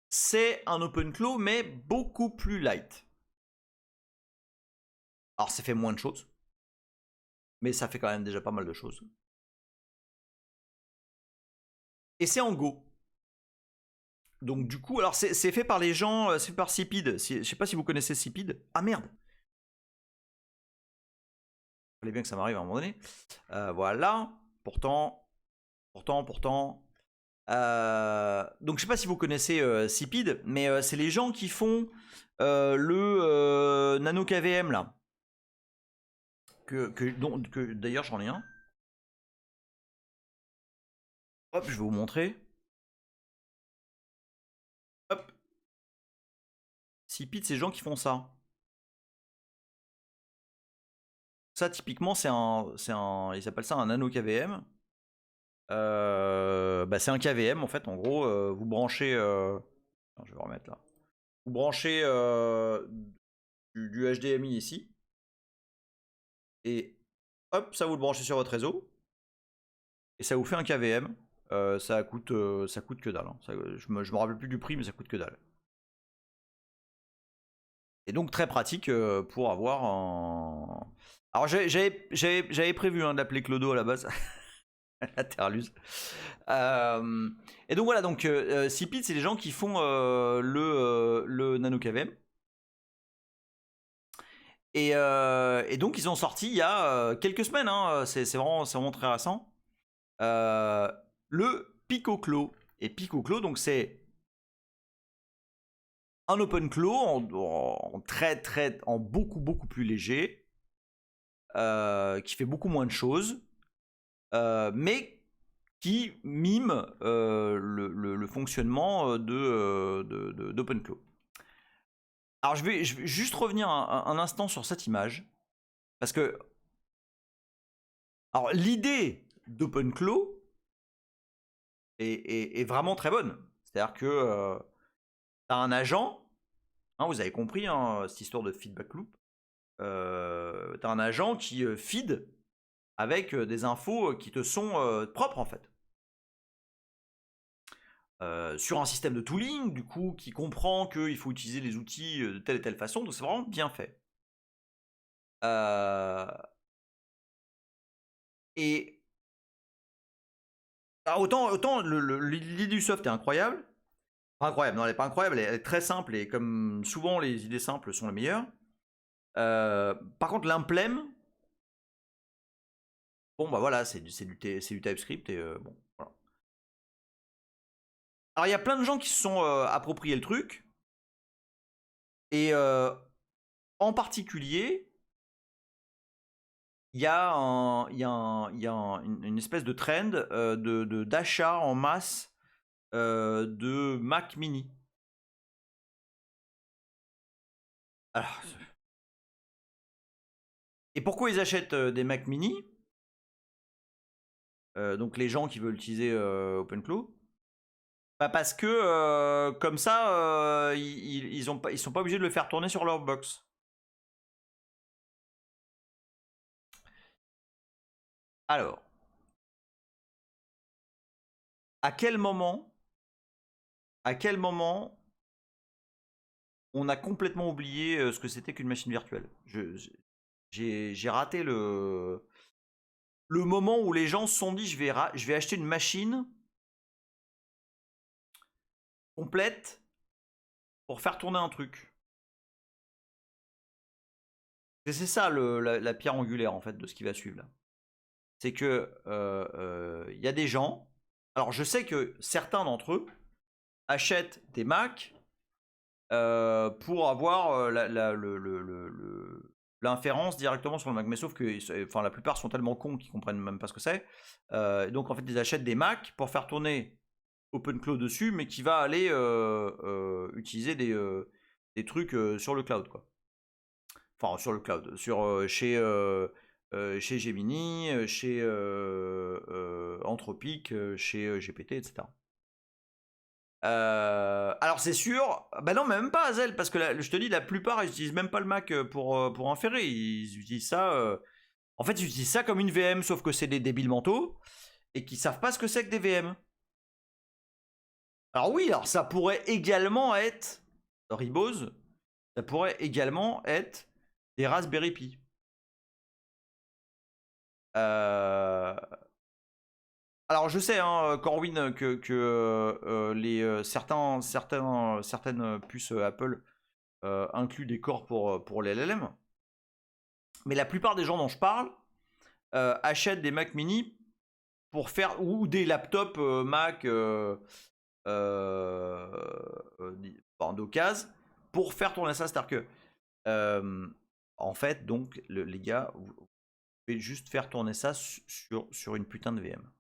c'est un OpenClaw mais beaucoup plus light. Alors ça fait moins de choses, mais ça fait quand même déjà pas mal de choses. Et c'est en Go. Donc du coup, alors c'est fait par les gens, c'est fait par Cipid. Je sais pas si vous connaissez Cipid. Ah merde. Il fallait bien que ça m'arrive à un moment donné. Voilà. Pourtant. Donc je sais pas si vous connaissez Cipid, mais c'est les gens qui font le Nano KVM là. Que d'ailleurs j'en ai un. Hop, je vais vous montrer. Hop. Cipid, c'est les gens qui font ça. Ça typiquement ils appellent ça un Nano KVM. C'est un KVM en fait. En gros, vous branchez. Je vais remettre là. Vous branchez du HDMI ici. Et hop, ça vous le branchez sur votre réseau. Et ça vous fait un KVM. Ça coûte que dalle. Hein. Je me rappelle plus du prix, mais ça coûte que dalle. Et donc très pratique pour avoir un. Alors j'avais prévu de l'appeler Clodo à la base. La Terraluse. Et donc voilà, donc Cipid, c'est les gens qui font le Nano KVM. Et donc ils ont sorti il y a quelques semaines, hein, c'est vraiment très récent, le PicoClo. Et PicoClo, donc c'est un OpenClo en beaucoup plus léger, qui fait beaucoup moins de choses, mais qui mime le fonctionnement d'OpenClo. Alors je vais juste revenir un instant sur cette image, parce que alors l'idée d'OpenClo est vraiment très bonne. C'est-à-dire que tu as un agent, hein, vous avez compris hein, cette histoire de feedback loop, tu as un agent qui feed avec des infos qui te sont propres en fait. Sur un système de tooling, du coup, qui comprend qu'il faut utiliser les outils de telle et telle façon, donc c'est vraiment bien fait. Et alors autant l'idée du soft est incroyable. Incroyable, non, elle est pas incroyable, elle est très simple et comme souvent les idées simples sont les meilleures. Par contre, l'implem, bon bah voilà, c'est du TypeScript et bon, voilà. Alors il y a plein de gens qui se sont appropriés le truc et en particulier, il y a une espèce de trend d'achat en masse de Mac mini. Alors, et pourquoi ils achètent des Mac mini? Donc les gens qui veulent utiliser OpenClaw. Bah parce que comme ça, ils sont pas obligés de le faire tourner sur leur box. Alors, à quel moment on a complètement oublié ce que c'était qu'une machine virtuelle? J'ai raté le moment où les gens se sont dit je vais acheter une machine complète pour faire tourner un truc. Et c'est ça la pierre angulaire en fait de ce qui va suivre là. C'est que y a des gens. Alors je sais que certains d'entre eux achètent des Mac pour avoir l'inférence directement sur le Mac. Mais sauf que enfin, la plupart sont tellement cons qu'ils comprennent même pas ce que c'est. Donc en fait ils achètent des Mac pour faire tourner OpenClaw dessus, mais qui va aller utiliser des trucs sur le cloud quoi. Enfin sur le cloud, chez Gemini, chez Anthropic, chez GPT, etc. Alors c'est sûr, bah non, mais même pas Hazel, parce que je te dis, la plupart ils utilisent même pas le Mac pour inférer, ils utilisent ça. En fait, ils utilisent ça comme une VM, sauf que c'est des débiles mentaux et qui savent pas ce que c'est que des VM. Alors oui, alors ça pourrait également être Ribose, ça pourrait également être des Raspberry Pi. Alors je sais, hein, Corwin, que certaines puces Apple incluent des corps pour les LLM. Mais la plupart des gens dont je parle achètent des Mac mini pour faire, ou des laptops Mac d'occasion pour faire tourner ça. C'est-à-dire que en fait, donc les gars, vous pouvez juste faire tourner ça sur une putain de VM.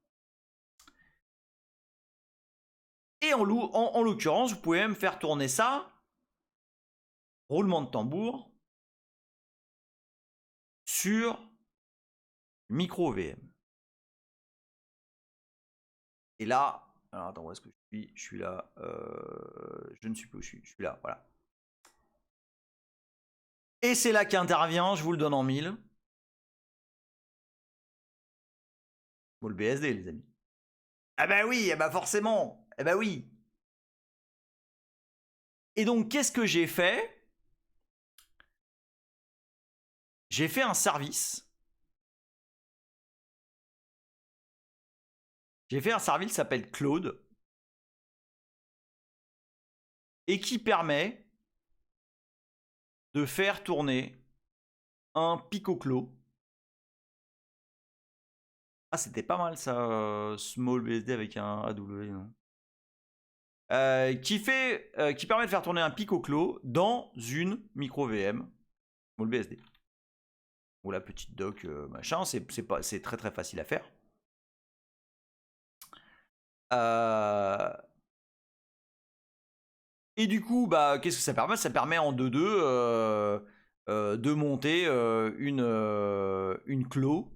Et en l'occurrence, vous pouvez même faire tourner ça, roulement de tambour, sur micro VM. Et là, alors attends, où est-ce que je suis? Je suis là. Je ne suis plus où je suis. Je suis là, voilà. Et c'est là qu'intervient, je vous le donne en 1000. Bon, le BSD, les amis. Ah bah oui, ah bah forcément. Ah bah oui. Et donc, qu'est-ce que j'ai fait? J'ai fait un service. J'ai fait un service qui s'appelle Claude. Et qui permet de faire tourner un PicoClo. Ah, c'était pas mal ça, Small BSD avec un AW, non qui permet de faire tourner un PicoClo dans une micro VM Small BSD. Ou la petite doc machin, c'est très très facile à faire. Et du coup, bah, qu'est-ce que ça permet? Ça permet en 2.2 de monter une clo,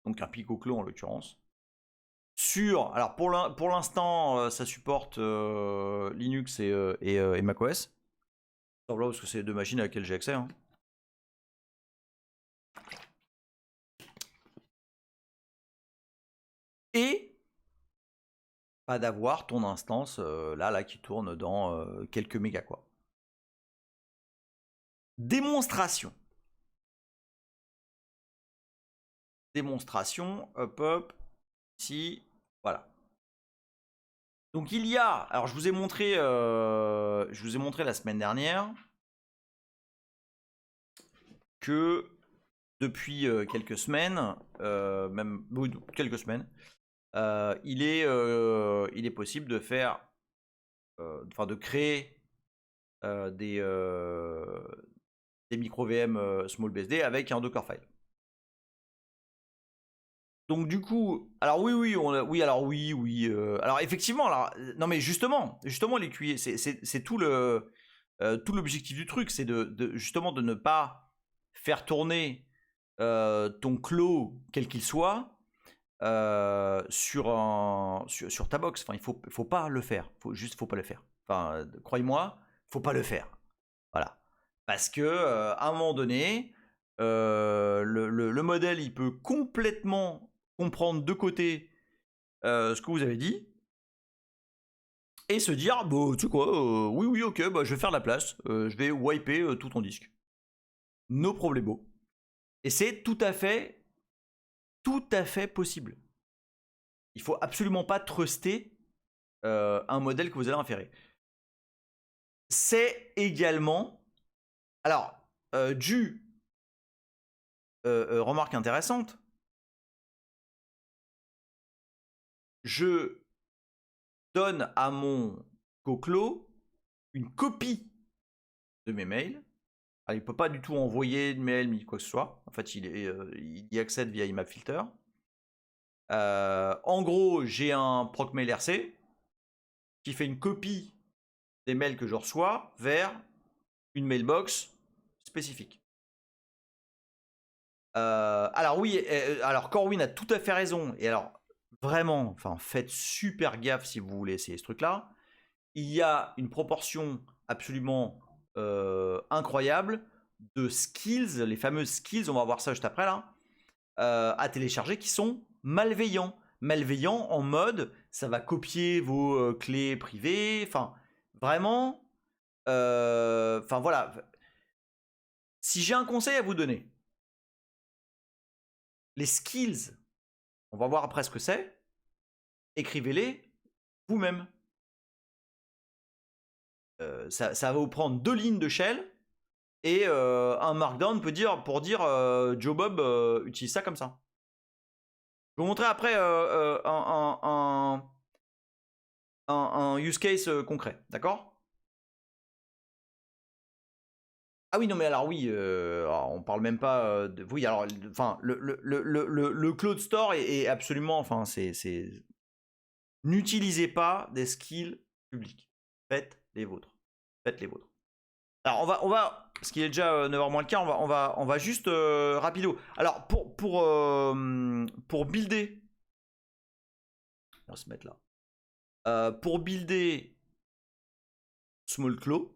donc un PicoClo en l'occurrence, sur. Alors pour l'instant, ça supporte Linux et macOS. Parce que c'est les deux machines à laquelle j'ai accès. Hein. Et pas d'avoir ton instance là qui tourne dans quelques mégas quoi. Démonstration. Démonstration, hop, ici, voilà. Donc il y a, alors je vous ai montré la semaine dernière que depuis quelques semaines, même quelques semaines, il est possible de faire, de créer des micro VM small BSD avec un Dockerfile. Donc du coup, alors alors effectivement, non mais justement les QI, c'est tout l'objectif du truc, c'est justement de ne pas faire tourner ton clos quel qu'il soit sur ta box. Enfin, faut pas le faire. Faut pas le faire. Enfin, croyez-moi, faut pas le faire. Voilà, parce que à un moment donné, le modèle il peut complètement comprendre de côté ce que vous avez dit et se dire bon, tu sais quoi, oui ok, bah, je vais faire de la place, je vais wiper tout ton disque, no problemo. Et c'est tout à fait possible. Il faut absolument pas truster un modèle que vous allez inférer. C'est également, alors remarque intéressante, je donne à mon coclo une copie de mes mails. Alors, il ne peut pas du tout envoyer de mail ni quoi que ce soit. En fait, il y accède via IMAPFilter. En gros, j'ai un procmail RC qui fait une copie des mails que je reçois vers une mailbox spécifique. Alors oui, alors Corwin a tout à fait raison. Et alors vraiment, enfin faites super gaffe si vous voulez essayer ce truc-là. Il y a une proportion absolument incroyable de skills, les fameuses skills, on va voir ça juste après là, à télécharger qui sont malveillants. Malveillants en mode, ça va copier vos clés privées, enfin vraiment, enfin voilà. Si j'ai un conseil à vous donner, les skills, on va voir après ce que c'est. écrivez-les vous-même. Ça va vous prendre 2 lignes de shell et un markdown pour dire Joe Bob utilise ça comme ça. Je vais vous montrer après un use case concret, d'accord? Ah oui, non, mais alors oui, alors, on parle même pas de. Oui, alors, enfin, le Cloud Store est absolument. Enfin, c'est. N'utilisez pas des skills publics. Faites les vôtres. Faites les vôtres. Alors, on va parce qu'il est déjà 9h moins le quart, on va juste rapido. Alors, pour builder. On va se mettre là. Pour builder Small Claw,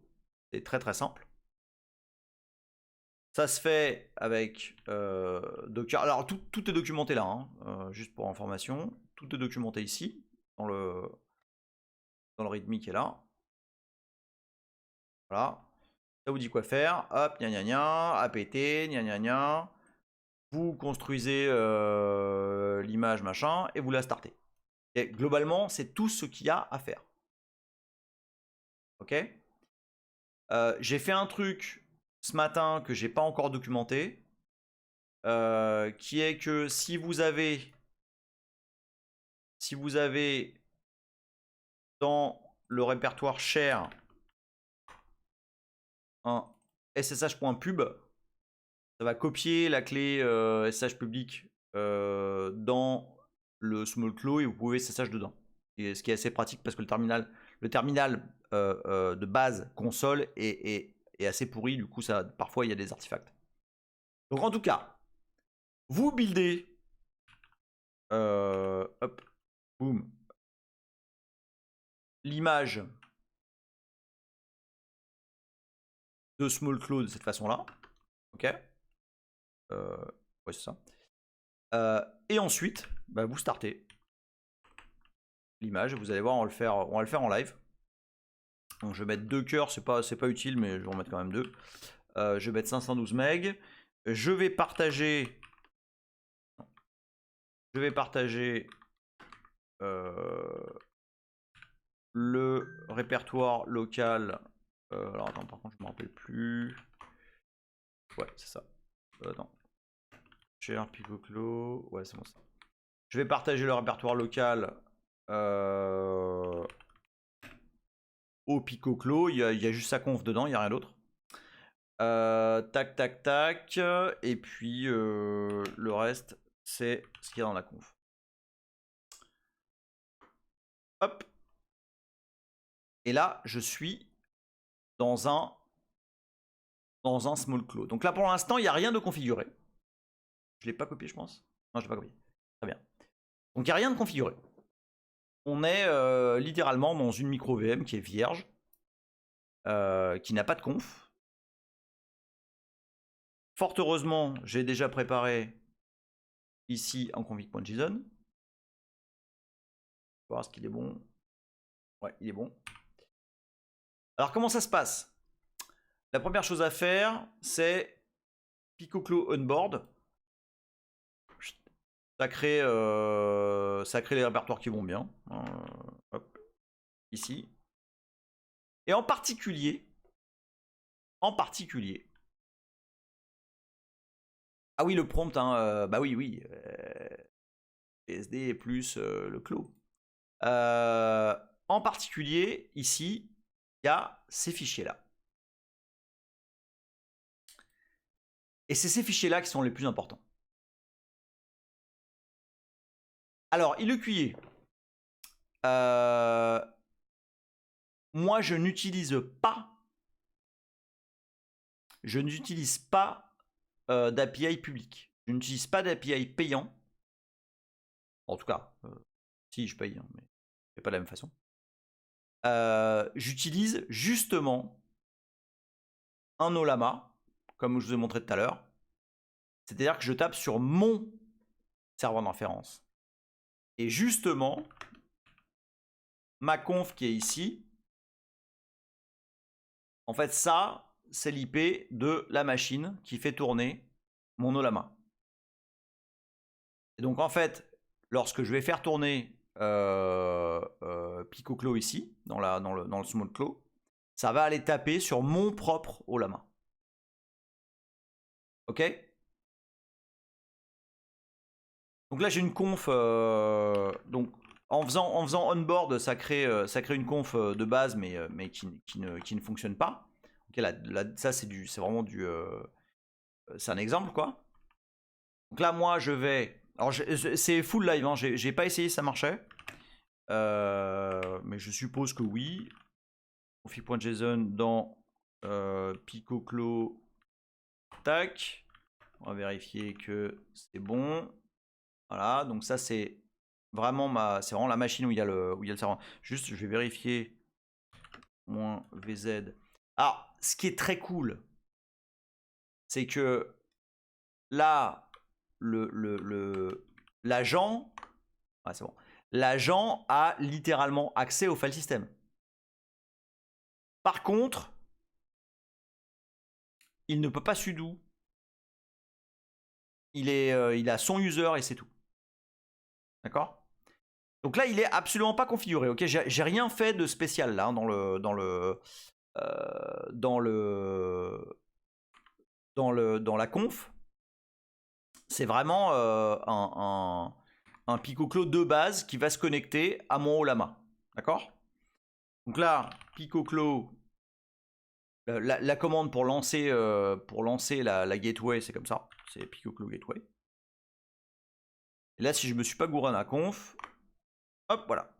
c'est très très simple. Ça se fait avec Docker. Alors tout est documenté là, hein, juste pour information. Tout est documenté ici, dans le readme qui est là. Voilà. Ça vous dit quoi faire. Hop, gna gna gna, apt, gna gna gna. Vous construisez l'image machin et vous la startez. Et globalement, c'est tout ce qu'il y a à faire. Ok. J'ai fait un truc ce matin que j'ai pas encore documenté, qui est que si vous avez dans le répertoire share un ssh.pub, ça va copier la clé SSH public dans le small claw et vous pouvez SSH dedans. Et ce qui est assez pratique parce que le terminal de base console est assez pourri, du coup parfois il y a des artefacts. Donc en tout cas, vous buildez hop, boum, l'image de small claw de cette façon là, ok, ouais c'est ça, et ensuite bah, vous startez l'image, vous allez voir on va le faire en live. Donc je vais mettre 2 cœurs, c'est pas utile mais je vais en mettre quand même 2. Je vais mettre 512 MB. Je vais partager le répertoire local. Alors attends, par contre je me rappelle plus. Ouais c'est ça. Attends. Share PicoClo. Ouais c'est bon ça. Je vais partager le répertoire local au PicoClo. Il y a juste sa conf dedans, il n'y a rien d'autre. Tac tac tac. Et puis le reste c'est ce qu'il y a dans la conf. Hop. Et là je suis dans un small claw. Donc là pour l'instant il n'y a rien de configuré. Je ne l'ai pas copié je pense. Non je ne l'ai pas copié. Très bien. Donc il n'y a rien de configuré. On est littéralement dans une micro VM qui est vierge, qui n'a pas de conf. Fort heureusement, j'ai déjà préparé ici un config.json. Voir ce qu'il est bon. Ouais, il est bon. Alors comment ça se passe? La première chose à faire, c'est PicoClo onboard. Ça crée les répertoires qui vont bien. Hop, ici. Et en particulier. Ah oui, le prompt, hein, bah oui. PSD plus le clos. En particulier, ici, il y a ces fichiers-là. Et c'est ces fichiers-là qui sont les plus importants. Alors, ILEQIE. Moi, je n'utilise pas d'API public. Je n'utilise pas d'API payant. En tout cas, si je paye, hein, mais c'est pas de la même façon. J'utilise justement un Olama, comme je vous ai montré tout à l'heure. C'est-à-dire que je tape sur mon serveur d'inférence. Et justement, ma conf qui est ici, en fait, ça, c'est l'IP de la machine qui fait tourner mon Olama. Et donc, en fait, lorsque je vais faire tourner PicoClo ici, dans le small clo, ça va aller taper sur mon propre Ollama. Ok? Donc là j'ai une conf, donc en faisant onboard, ça crée une conf de base, mais qui ne fonctionne pas. Ok, là, ça c'est vraiment du, c'est un exemple quoi. Donc là moi je vais, alors c'est full live, hein, j'ai pas essayé si ça marchait, mais je suppose que oui. Config.json dans PicoClo, tac. On va vérifier que c'est bon. Voilà, donc ça c'est vraiment la machine où il y a le serveur. Juste, je vais vérifier -vz. Alors, ce qui est très cool, c'est que là, l'agent, c'est bon. L'agent a littéralement accès au file system. Par contre, il ne peut pas sudo. Il a son user et c'est tout. D'accord? Donc là, il est absolument pas configuré. Ok, j'ai rien fait de spécial là, hein, dans la conf. C'est vraiment un PicoClo de base qui va se connecter à mon Ollama. D'accord? Donc là, PicoClo, la commande pour lancer la gateway, c'est comme ça. C'est PicoClo gateway. Et là, si je me suis pas gouré dans la conf, hop, voilà.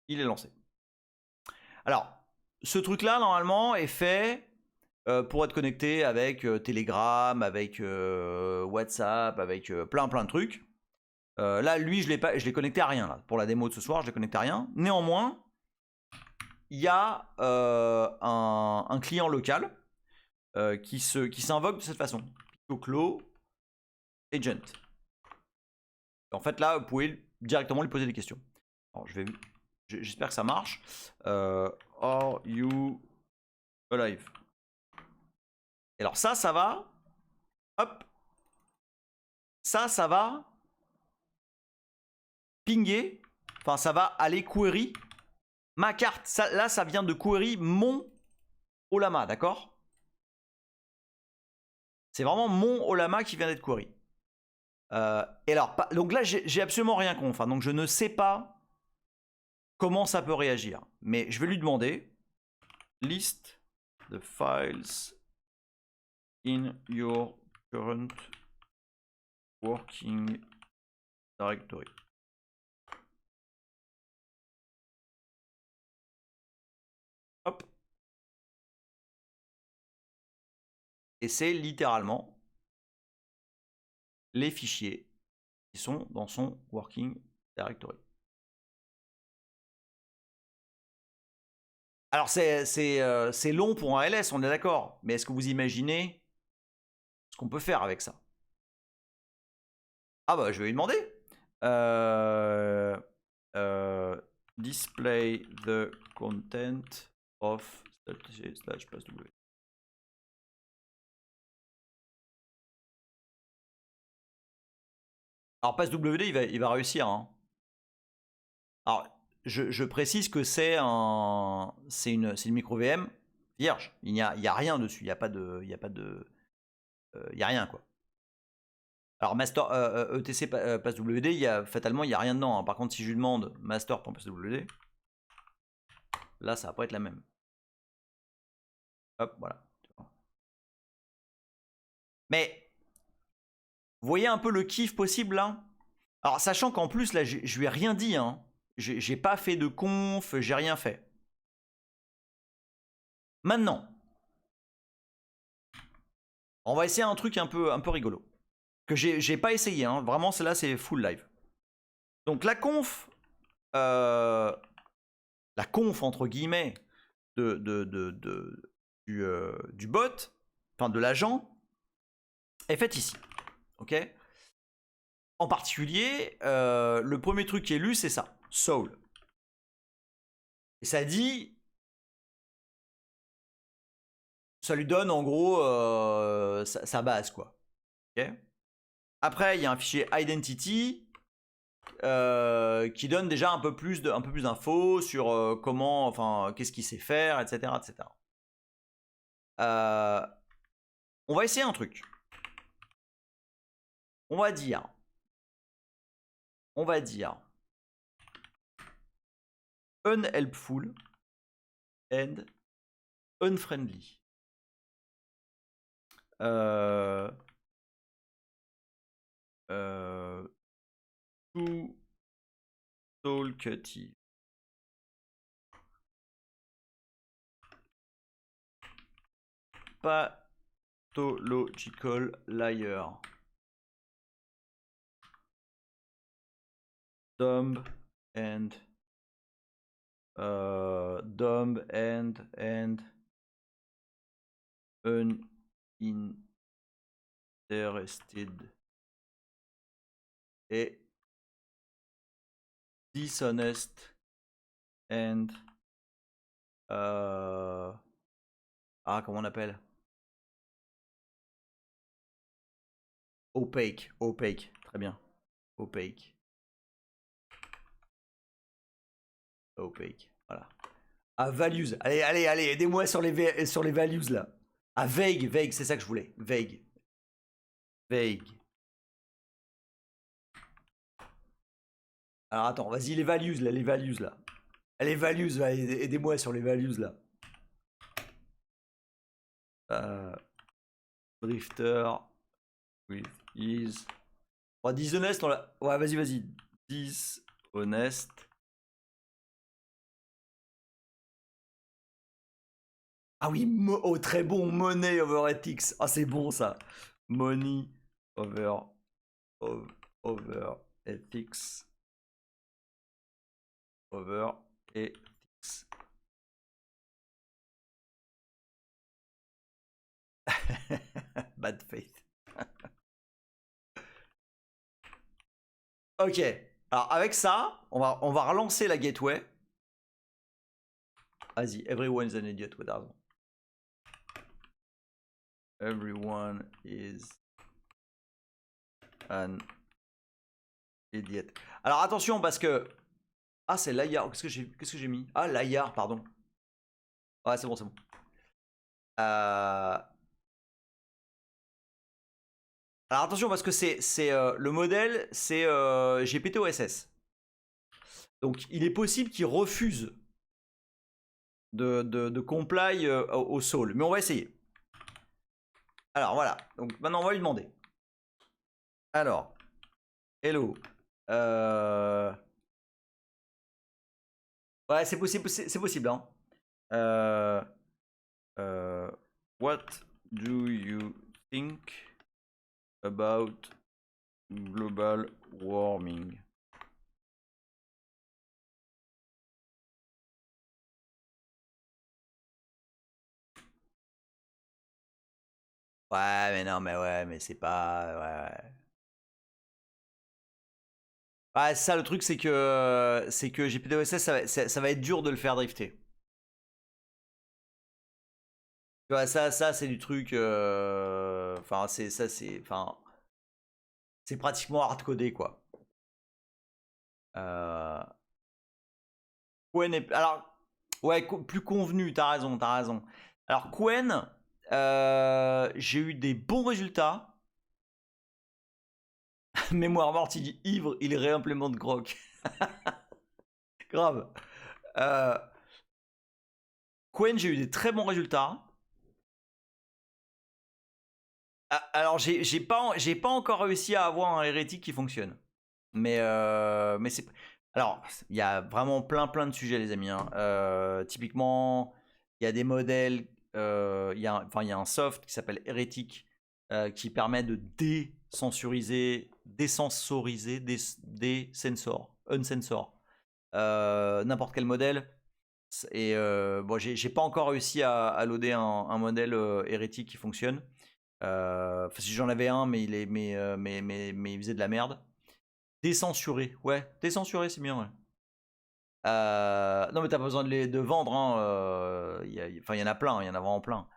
Il est lancé. Alors, ce truc-là, normalement, est fait pour être connecté avec Telegram, avec WhatsApp, avec plein de trucs. Là, lui, je l'ai connecté à rien. Là. Pour la démo de ce soir, je l'ai connecté à rien. Néanmoins, il y a un client local qui s'invoque de cette façon. PicoClo Agent. En fait, là, vous pouvez directement lui poser des questions. Alors, j'espère que ça marche. Are you alive? Et alors ça va. Hop. Ça va pinguer. Enfin, ça va aller query ma carte. Là, ça vient de query mon Ollama, d'accord? C'est vraiment mon Ollama qui vient d'être query. Et alors, donc là, j'ai absolument rien contre. Hein, donc je ne sais pas comment ça peut réagir. Mais je vais lui demander list the files in your current working directory. Hop. Et c'est littéralement les fichiers qui sont dans son working directory. Alors c'est long pour un LS, on est d'accord. Mais est-ce que vous imaginez ce qu'on peut faire avec ça? Ah bah je vais lui demander. Display the content of /passwd. Alors passwd il va réussir. Hein. Alors je précise que c'est une micro VM vierge. Il n'y a rien dessus. Il n'y a rien quoi. Alors master etc passwd, fatalement il n'y a rien dedans. Hein. Par contre si je lui demande master.passwd, là ça va pas être la même. Hop voilà. Mais vous voyez un peu le kiff possible là? Alors sachant qu'en plus là je lui ai rien dit. Hein. J'ai pas fait de conf, j'ai rien fait. Maintenant, on va essayer un truc un peu rigolo. Que j'ai pas essayé, hein. Vraiment celle-là c'est full live. Donc la conf entre guillemets du bot, enfin de l'agent, est faite ici. Ok. En particulier, le premier truc qui est lu c'est ça, soul. Et ça dit, ça lui donne en gros sa base quoi. Ok. Après il y a un fichier identity qui donne déjà un peu plus d'infos sur comment, enfin, qu'est-ce qu'il sait faire, etc., etc. On va essayer un truc. On va dire unhelpful and unfriendly. Too talkative. Pathological liar. Dumb and uninterested et dishonest and comment on appelle? Opaque, très bien. Opaque, voilà. Ah, values, allez, aidez-moi sur les values là. Ah, vague, c'est ça que je voulais. Vague. Alors attends, vas-y, les values là. Les values, aidez-moi sur les values là. Drifter with is. Oh, dishonest, on l'a. Ouais, vas-y. Dishonest. Ah oui, très bon, money over ethics. Ah, c'est bon ça. Money over ethics. Over ethics. Bad faith. Ok. Alors avec ça, on va relancer la gateway. Vas-y, everyone is an idiot, ouais, t'as raison. Everyone is an idiot. Alors attention parce que... Ah, c'est Layar. Qu'est-ce que j'ai mis? Ah, Layar, pardon. Ouais, c'est bon. Alors attention parce que c'est le modèle, c'est GPT-OSS. Donc il est possible qu'il refuse de comply au Soul. Mais on va essayer. Alors voilà. Donc maintenant on va lui demander. Alors, hello. Ouais, c'est possible, hein. What do you think about global warming? Ouais, mais non, mais c'est pas... Ouais, ça, le truc, c'est que GPT-OSS, ça va être dur de le faire drifter. Tu vois, ça c'est du truc... Enfin, c'est pratiquement hard-codé, quoi. Qwen est... Alors, ouais, plus convenu, t'as raison. Alors, Qwen, j'ai eu des bons résultats. Mémoire morte, il dit ivre, il réimplémente Grok. Grave. Qwen, j'ai eu des très bons résultats. Alors, j'ai pas encore réussi à avoir un hérétique qui fonctionne. Mais c'est... Alors, il y a vraiment plein de sujets, les amis. Hein. Typiquement, il y a des modèles... il y a un soft qui s'appelle Hérétique qui permet de désensoriser uncensor n'importe quel modèle. Et bon, j'ai pas encore réussi à loader un modèle hérétique qui fonctionne. Si j'en avais un, mais il faisait de la merde. Décensuré, ouais, décensuré, c'est bien, ouais. Non, mais t'as pas besoin de vendre, hein. Il y en a plein, il y en a vraiment plein.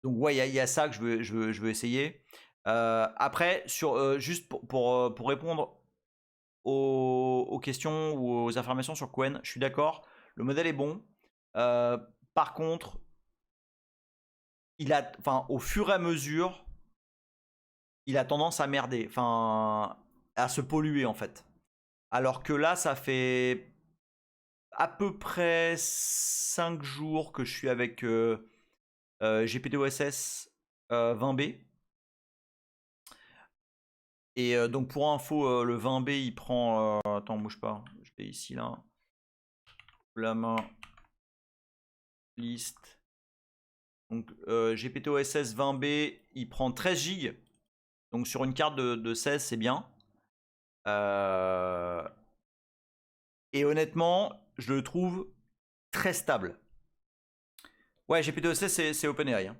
Donc ouais, il y a ça que je veux essayer. Après, juste pour répondre aux questions ou aux affirmations sur Qwen, je suis d'accord, le modèle est bon. Par contre, au fur et à mesure, il a tendance à merder, à se polluer en fait. Alors que là, ça fait à peu près 5 jours que je suis avec GPTOSS 20B. Et donc pour info, le 20B il prend... attends, bouge pas, je l'ai ici là. La main, liste. Donc GPTOSS 20B il prend 13 Go. Donc sur une carte de 16 c'est bien. Et honnêtement, je le trouve très stable. Ouais, GPTOSS c'est OpenAI. Hein.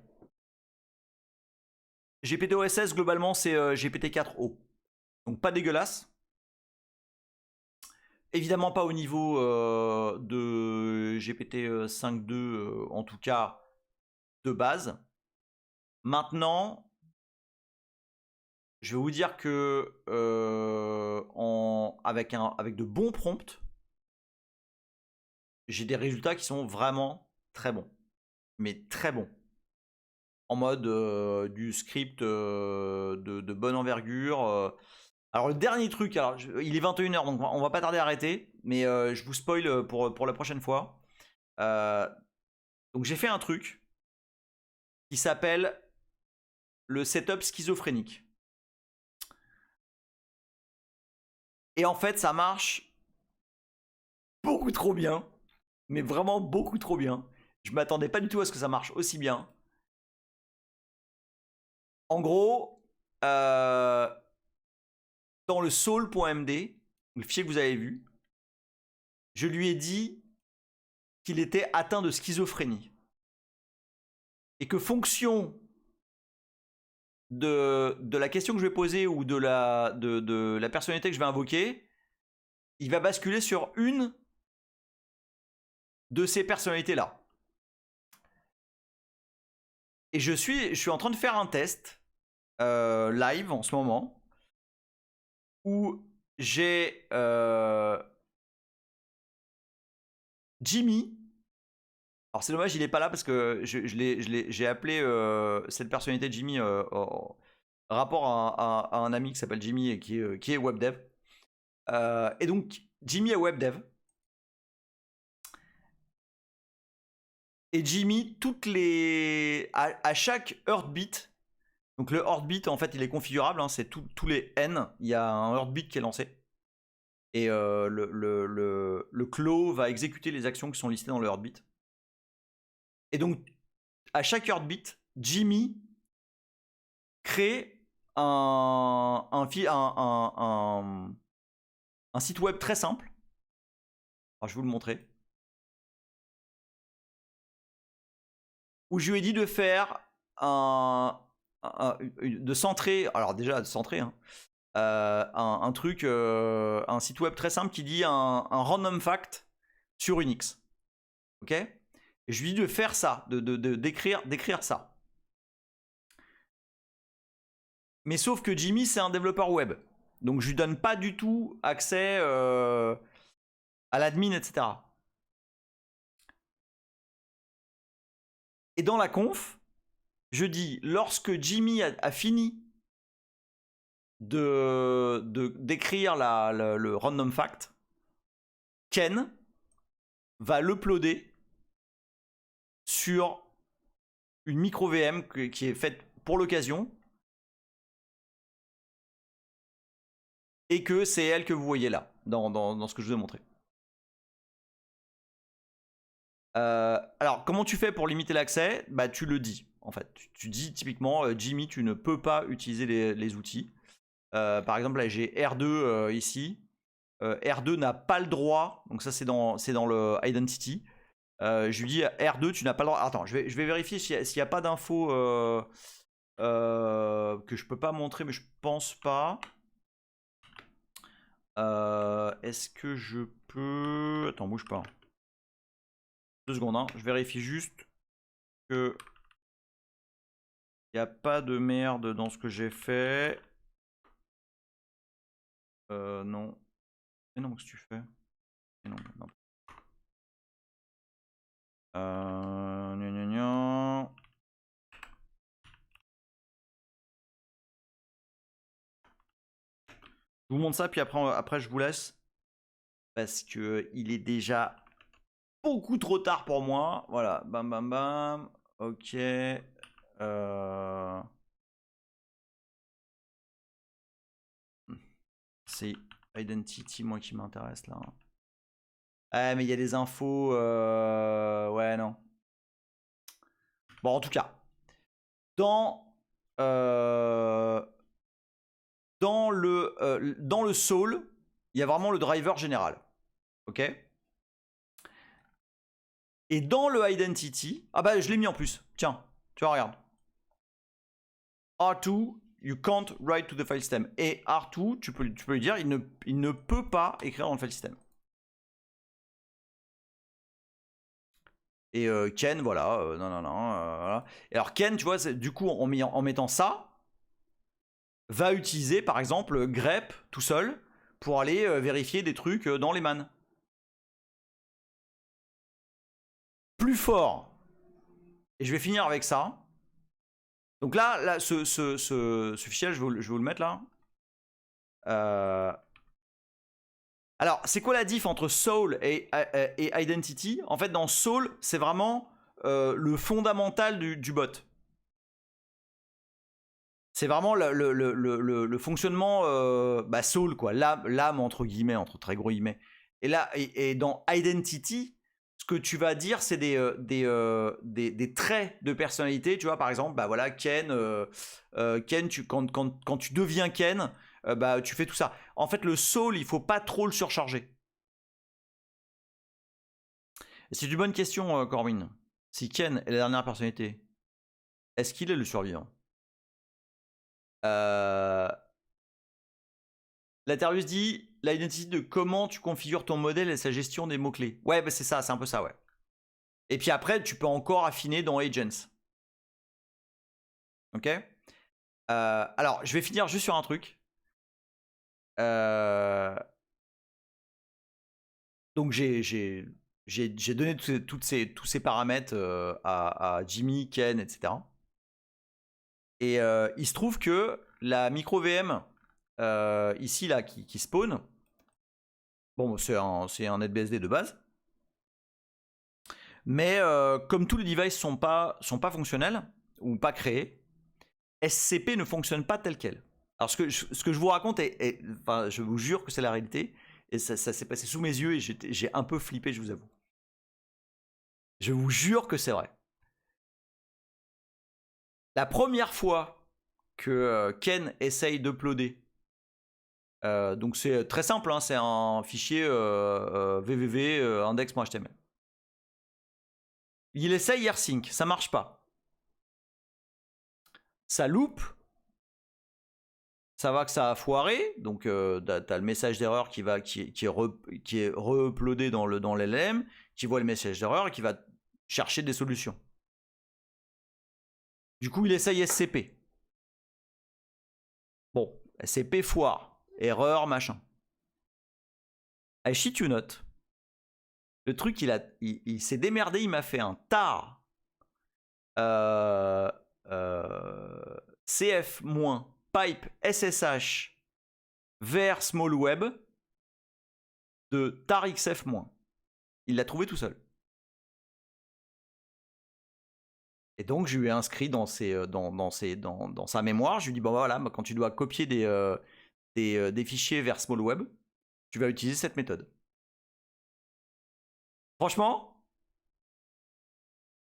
GPTOSS globalement c'est GPT-4o. Donc pas dégueulasse. Évidemment pas au niveau de GPT 5.2, en tout cas de base. Maintenant, je vais vous dire que avec de bons prompts, j'ai des résultats qui sont vraiment très bons. Mais très bons. En mode du script de bonne envergure. Alors le dernier truc, alors, il est 21h, donc on va pas tarder à arrêter. Mais je vous spoil pour la prochaine fois. Donc j'ai fait un truc qui s'appelle le setup schizophrénique. Et en fait, ça marche beaucoup trop bien. Mais vraiment beaucoup trop bien. Je m'attendais pas du tout à ce que ça marche aussi bien. En gros, dans le soul.md, le fichier que vous avez vu, je lui ai dit qu'il était atteint de schizophrénie. Et que fonction de la question que je vais poser ou de la personnalité que je vais invoquer, il va basculer sur une de ces personnalités-là. Et je suis en train de faire un test live en ce moment où j'ai Jimmy. Alors c'est dommage, il est pas là parce que j'ai appelé cette personnalité de Jimmy en rapport à un ami qui s'appelle Jimmy et qui est webdev. Et donc Jimmy est webdev. Et Jimmy, à chaque heartbeat, donc le heartbeat en fait il est configurable, hein, c'est tous les N, il y a un heartbeat qui est lancé. Et le claw va exécuter les actions qui sont listées dans le heartbeat. Et donc, à chaque heartbeat, Jimmy crée un site web très simple. Alors, je vais vous le montrer. Où je lui ai dit de faire de centrer, alors déjà de centrer, hein, un truc, un site web très simple qui dit un random fact sur Unix. Ok? Et je lui dis de faire ça, d'écrire ça. Mais sauf que Jimmy, c'est un développeur web. Donc je lui donne pas du tout accès à l'admin, etc. Et dans la conf, je dis, lorsque Jimmy a fini d'écrire le random fact, Ken va l'uploader sur une micro VM qui est faite pour l'occasion et que c'est elle que vous voyez là dans ce que je vous ai montré. Alors comment tu fais pour limiter l'accès? Bah tu le dis en fait. Tu dis typiquement Jimmy, tu ne peux pas utiliser les outils. Par exemple là j'ai R2 ici. R2 n'a pas le droit, donc ça c'est dans le identity. Je lui dis R2 tu n'as pas le droit. Attends, je vais vérifier s'il n'y a pas d'infos que je peux pas montrer, mais je pense pas. Est-ce que je peux... Attends, bouge pas. 2 secondes, hein. Je vérifie juste que Il n'y a pas de merde dans ce que j'ai fait. Non. Mais non, qu'est-ce que tu fais? Mais non, non. Gna gna gna. Je vous montre ça, puis après je vous laisse. Parce que il est déjà beaucoup trop tard pour moi. Voilà, bam bam bam. Ok. C'est Identity, moi, qui m'intéresse là. Ah, mais il y a des infos. Ouais, non. Bon, en tout cas, dans le Soul, il y a vraiment le driver général. Ok. Et dans le Identity, ah bah je l'ai mis en plus. Tiens, tu vois, regarde. R2, you can't write to the file system. Et R2, tu peux lui dire, il ne peut pas écrire dans le file system. Et Ken, voilà, non, voilà. Et alors Ken, tu vois, du coup, en mettant ça, va utiliser par exemple grep tout seul pour aller vérifier des trucs dans les man. Plus fort. Et je vais finir avec ça. Donc là ce fichier, je vais vous le mettre là. Alors, c'est quoi la diff entre Soul et Identity? En fait, dans Soul, c'est vraiment le fondamental du bot. C'est vraiment le fonctionnement Soul, quoi. L'âme, entre guillemets, entre très gros guillemets. Et là, et dans Identity, ce que tu vas dire, c'est des traits de personnalité. Tu vois, par exemple, bah voilà, Ken, quand tu deviens Ken, tu fais tout ça. En fait, le Soul, il faut pas trop le surcharger. C'est une bonne question, Corbin. Si Ken est la dernière personnalité, est-ce qu'il est le survivant? Laterlus dit l'identité de comment tu configures ton modèle et sa gestion des mots-clés. Ouais, bah c'est ça, c'est un peu ça, ouais. Et puis après, tu peux encore affiner dans Agents. Ok. Alors, je vais finir juste sur un truc. Donc, j'ai donné tous ces paramètres à Jimmy, Ken, etc. Et il se trouve que la micro VM ici là qui spawn, bon c'est un NetBSD de base, mais comme tous les devices sont pas fonctionnels ou pas créés, SCP ne fonctionne pas tel quel. Alors ce que je vous raconte enfin, je vous jure que c'est la réalité, et ça s'est passé sous mes yeux et j'ai un peu flippé, je vous avoue. Je vous jure que c'est vrai. La première fois que Ken essaye d'uploader, donc c'est très simple, hein, c'est un fichier www index.html. Il essaye AirSync, ça marche pas. Ça loupe, ça va que ça a foiré, donc t'as le message d'erreur qui est re-uploadé dans l'LM, qui voit le message d'erreur et qui va chercher des solutions. Du coup, il essaye SCP. Bon, SCP foire, erreur, machin. I shit you not. Le truc, il s'est démerdé, il m'a fait un tar CF-pipe SSH vers small web de tar XF-. Il l'a trouvé tout seul. Et donc, je lui ai inscrit dans sa mémoire. Je lui ai dit, bon voilà, quand tu dois copier des fichiers vers small web, tu vas utiliser cette méthode. Franchement,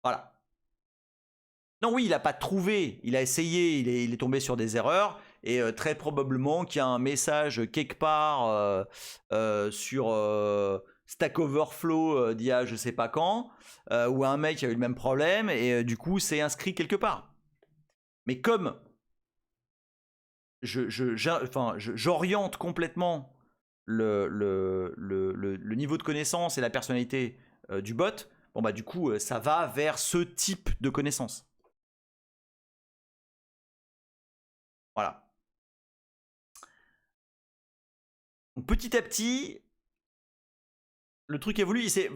voilà. Non, oui, il n'a pas trouvé, il a essayé, il est tombé sur des erreurs, et très probablement qu'il y a un message quelque part sur Stack Overflow d'il y a je sais pas quand, où un mec a eu le même problème, et du coup c'est inscrit quelque part. Mais comme j'oriente complètement le niveau de connaissance et la personnalité du bot, bon bah du coup ça va vers ce type de connaissance. Voilà. Donc, petit à petit, le truc évolue. Il s'est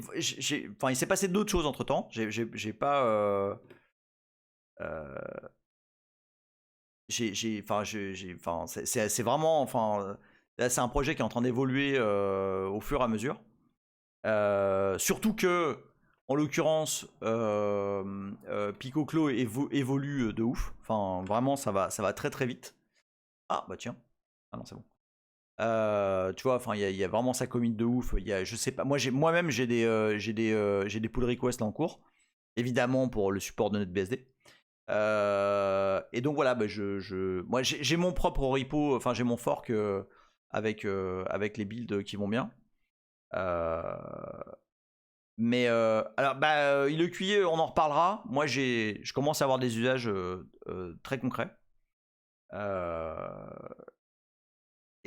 passé d'autres choses entre temps. J'ai pas. C'est vraiment. Enfin, là, c'est un projet qui est en train d'évoluer au fur et à mesure. Surtout que, en l'occurrence, Picoclo évolue de ouf. Enfin, vraiment, ça va très très vite. Ah, bah tiens. Ah non, c'est bon. Tu vois, enfin, il y a vraiment sa commit de ouf. Je sais pas, moi-même, j'ai des pull requests en cours, évidemment pour le support de notre BSD. Et donc voilà, bah, moi j'ai mon propre repo, enfin j'ai mon fork avec les builds qui vont bien. Mais alors, bah, il est cuillé, on en reparlera. Moi, je commence à avoir des usages très concrets.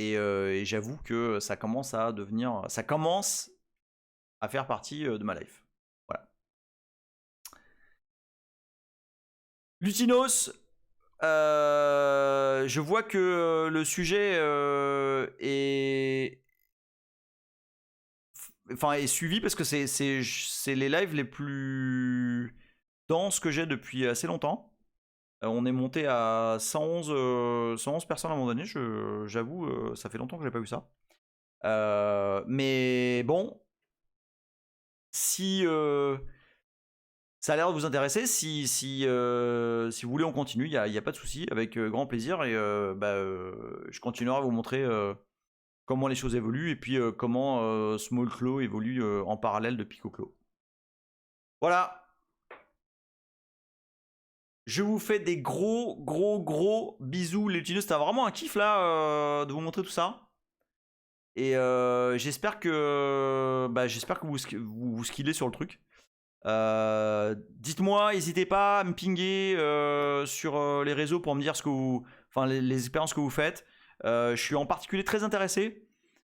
Et j'avoue que ça commence à faire partie de ma life. Voilà. Lutinos, je vois que le sujet est suivi parce que c'est les lives les plus denses que j'ai depuis assez longtemps. On est monté à 111 personnes à un moment donné. J'avoue, ça fait longtemps que j'ai pas vu ça. Mais bon, si ça a l'air de vous intéresser, si vous voulez, on continue. Il y a pas de souci, avec grand plaisir. Et je continuerai à vous montrer comment les choses évoluent et puis comment Small Claw évolue en parallèle de Picoclo. Voilà. Je vous fais des gros bisous les lutinos. C'était vraiment un kiff là de vous montrer tout ça. Et j'espère que vous skillez sur le truc. Dites-moi, n'hésitez pas à me pinguer sur les réseaux pour me dire les expériences que vous faites. Je suis en particulier très intéressé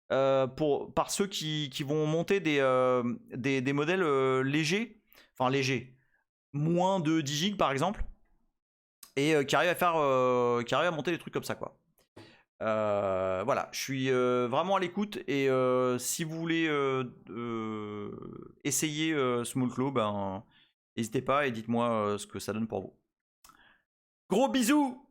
par ceux qui vont monter des modèles légers, moins de 10 gigs par exemple, et qui arrivent à monter des trucs comme ça, quoi. Voilà, je suis vraiment à l'écoute. Et si vous voulez essayer Small Claw, ben n'hésitez pas et dites-moi ce que ça donne pour vous. Gros bisous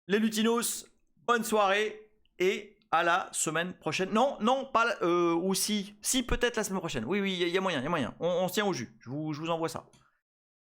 les lutinos, bonne soirée et à la semaine prochaine. Non, pas ou si peut-être la semaine prochaine. Oui, il y a moyen. On se tient au jus. Je vous envoie ça.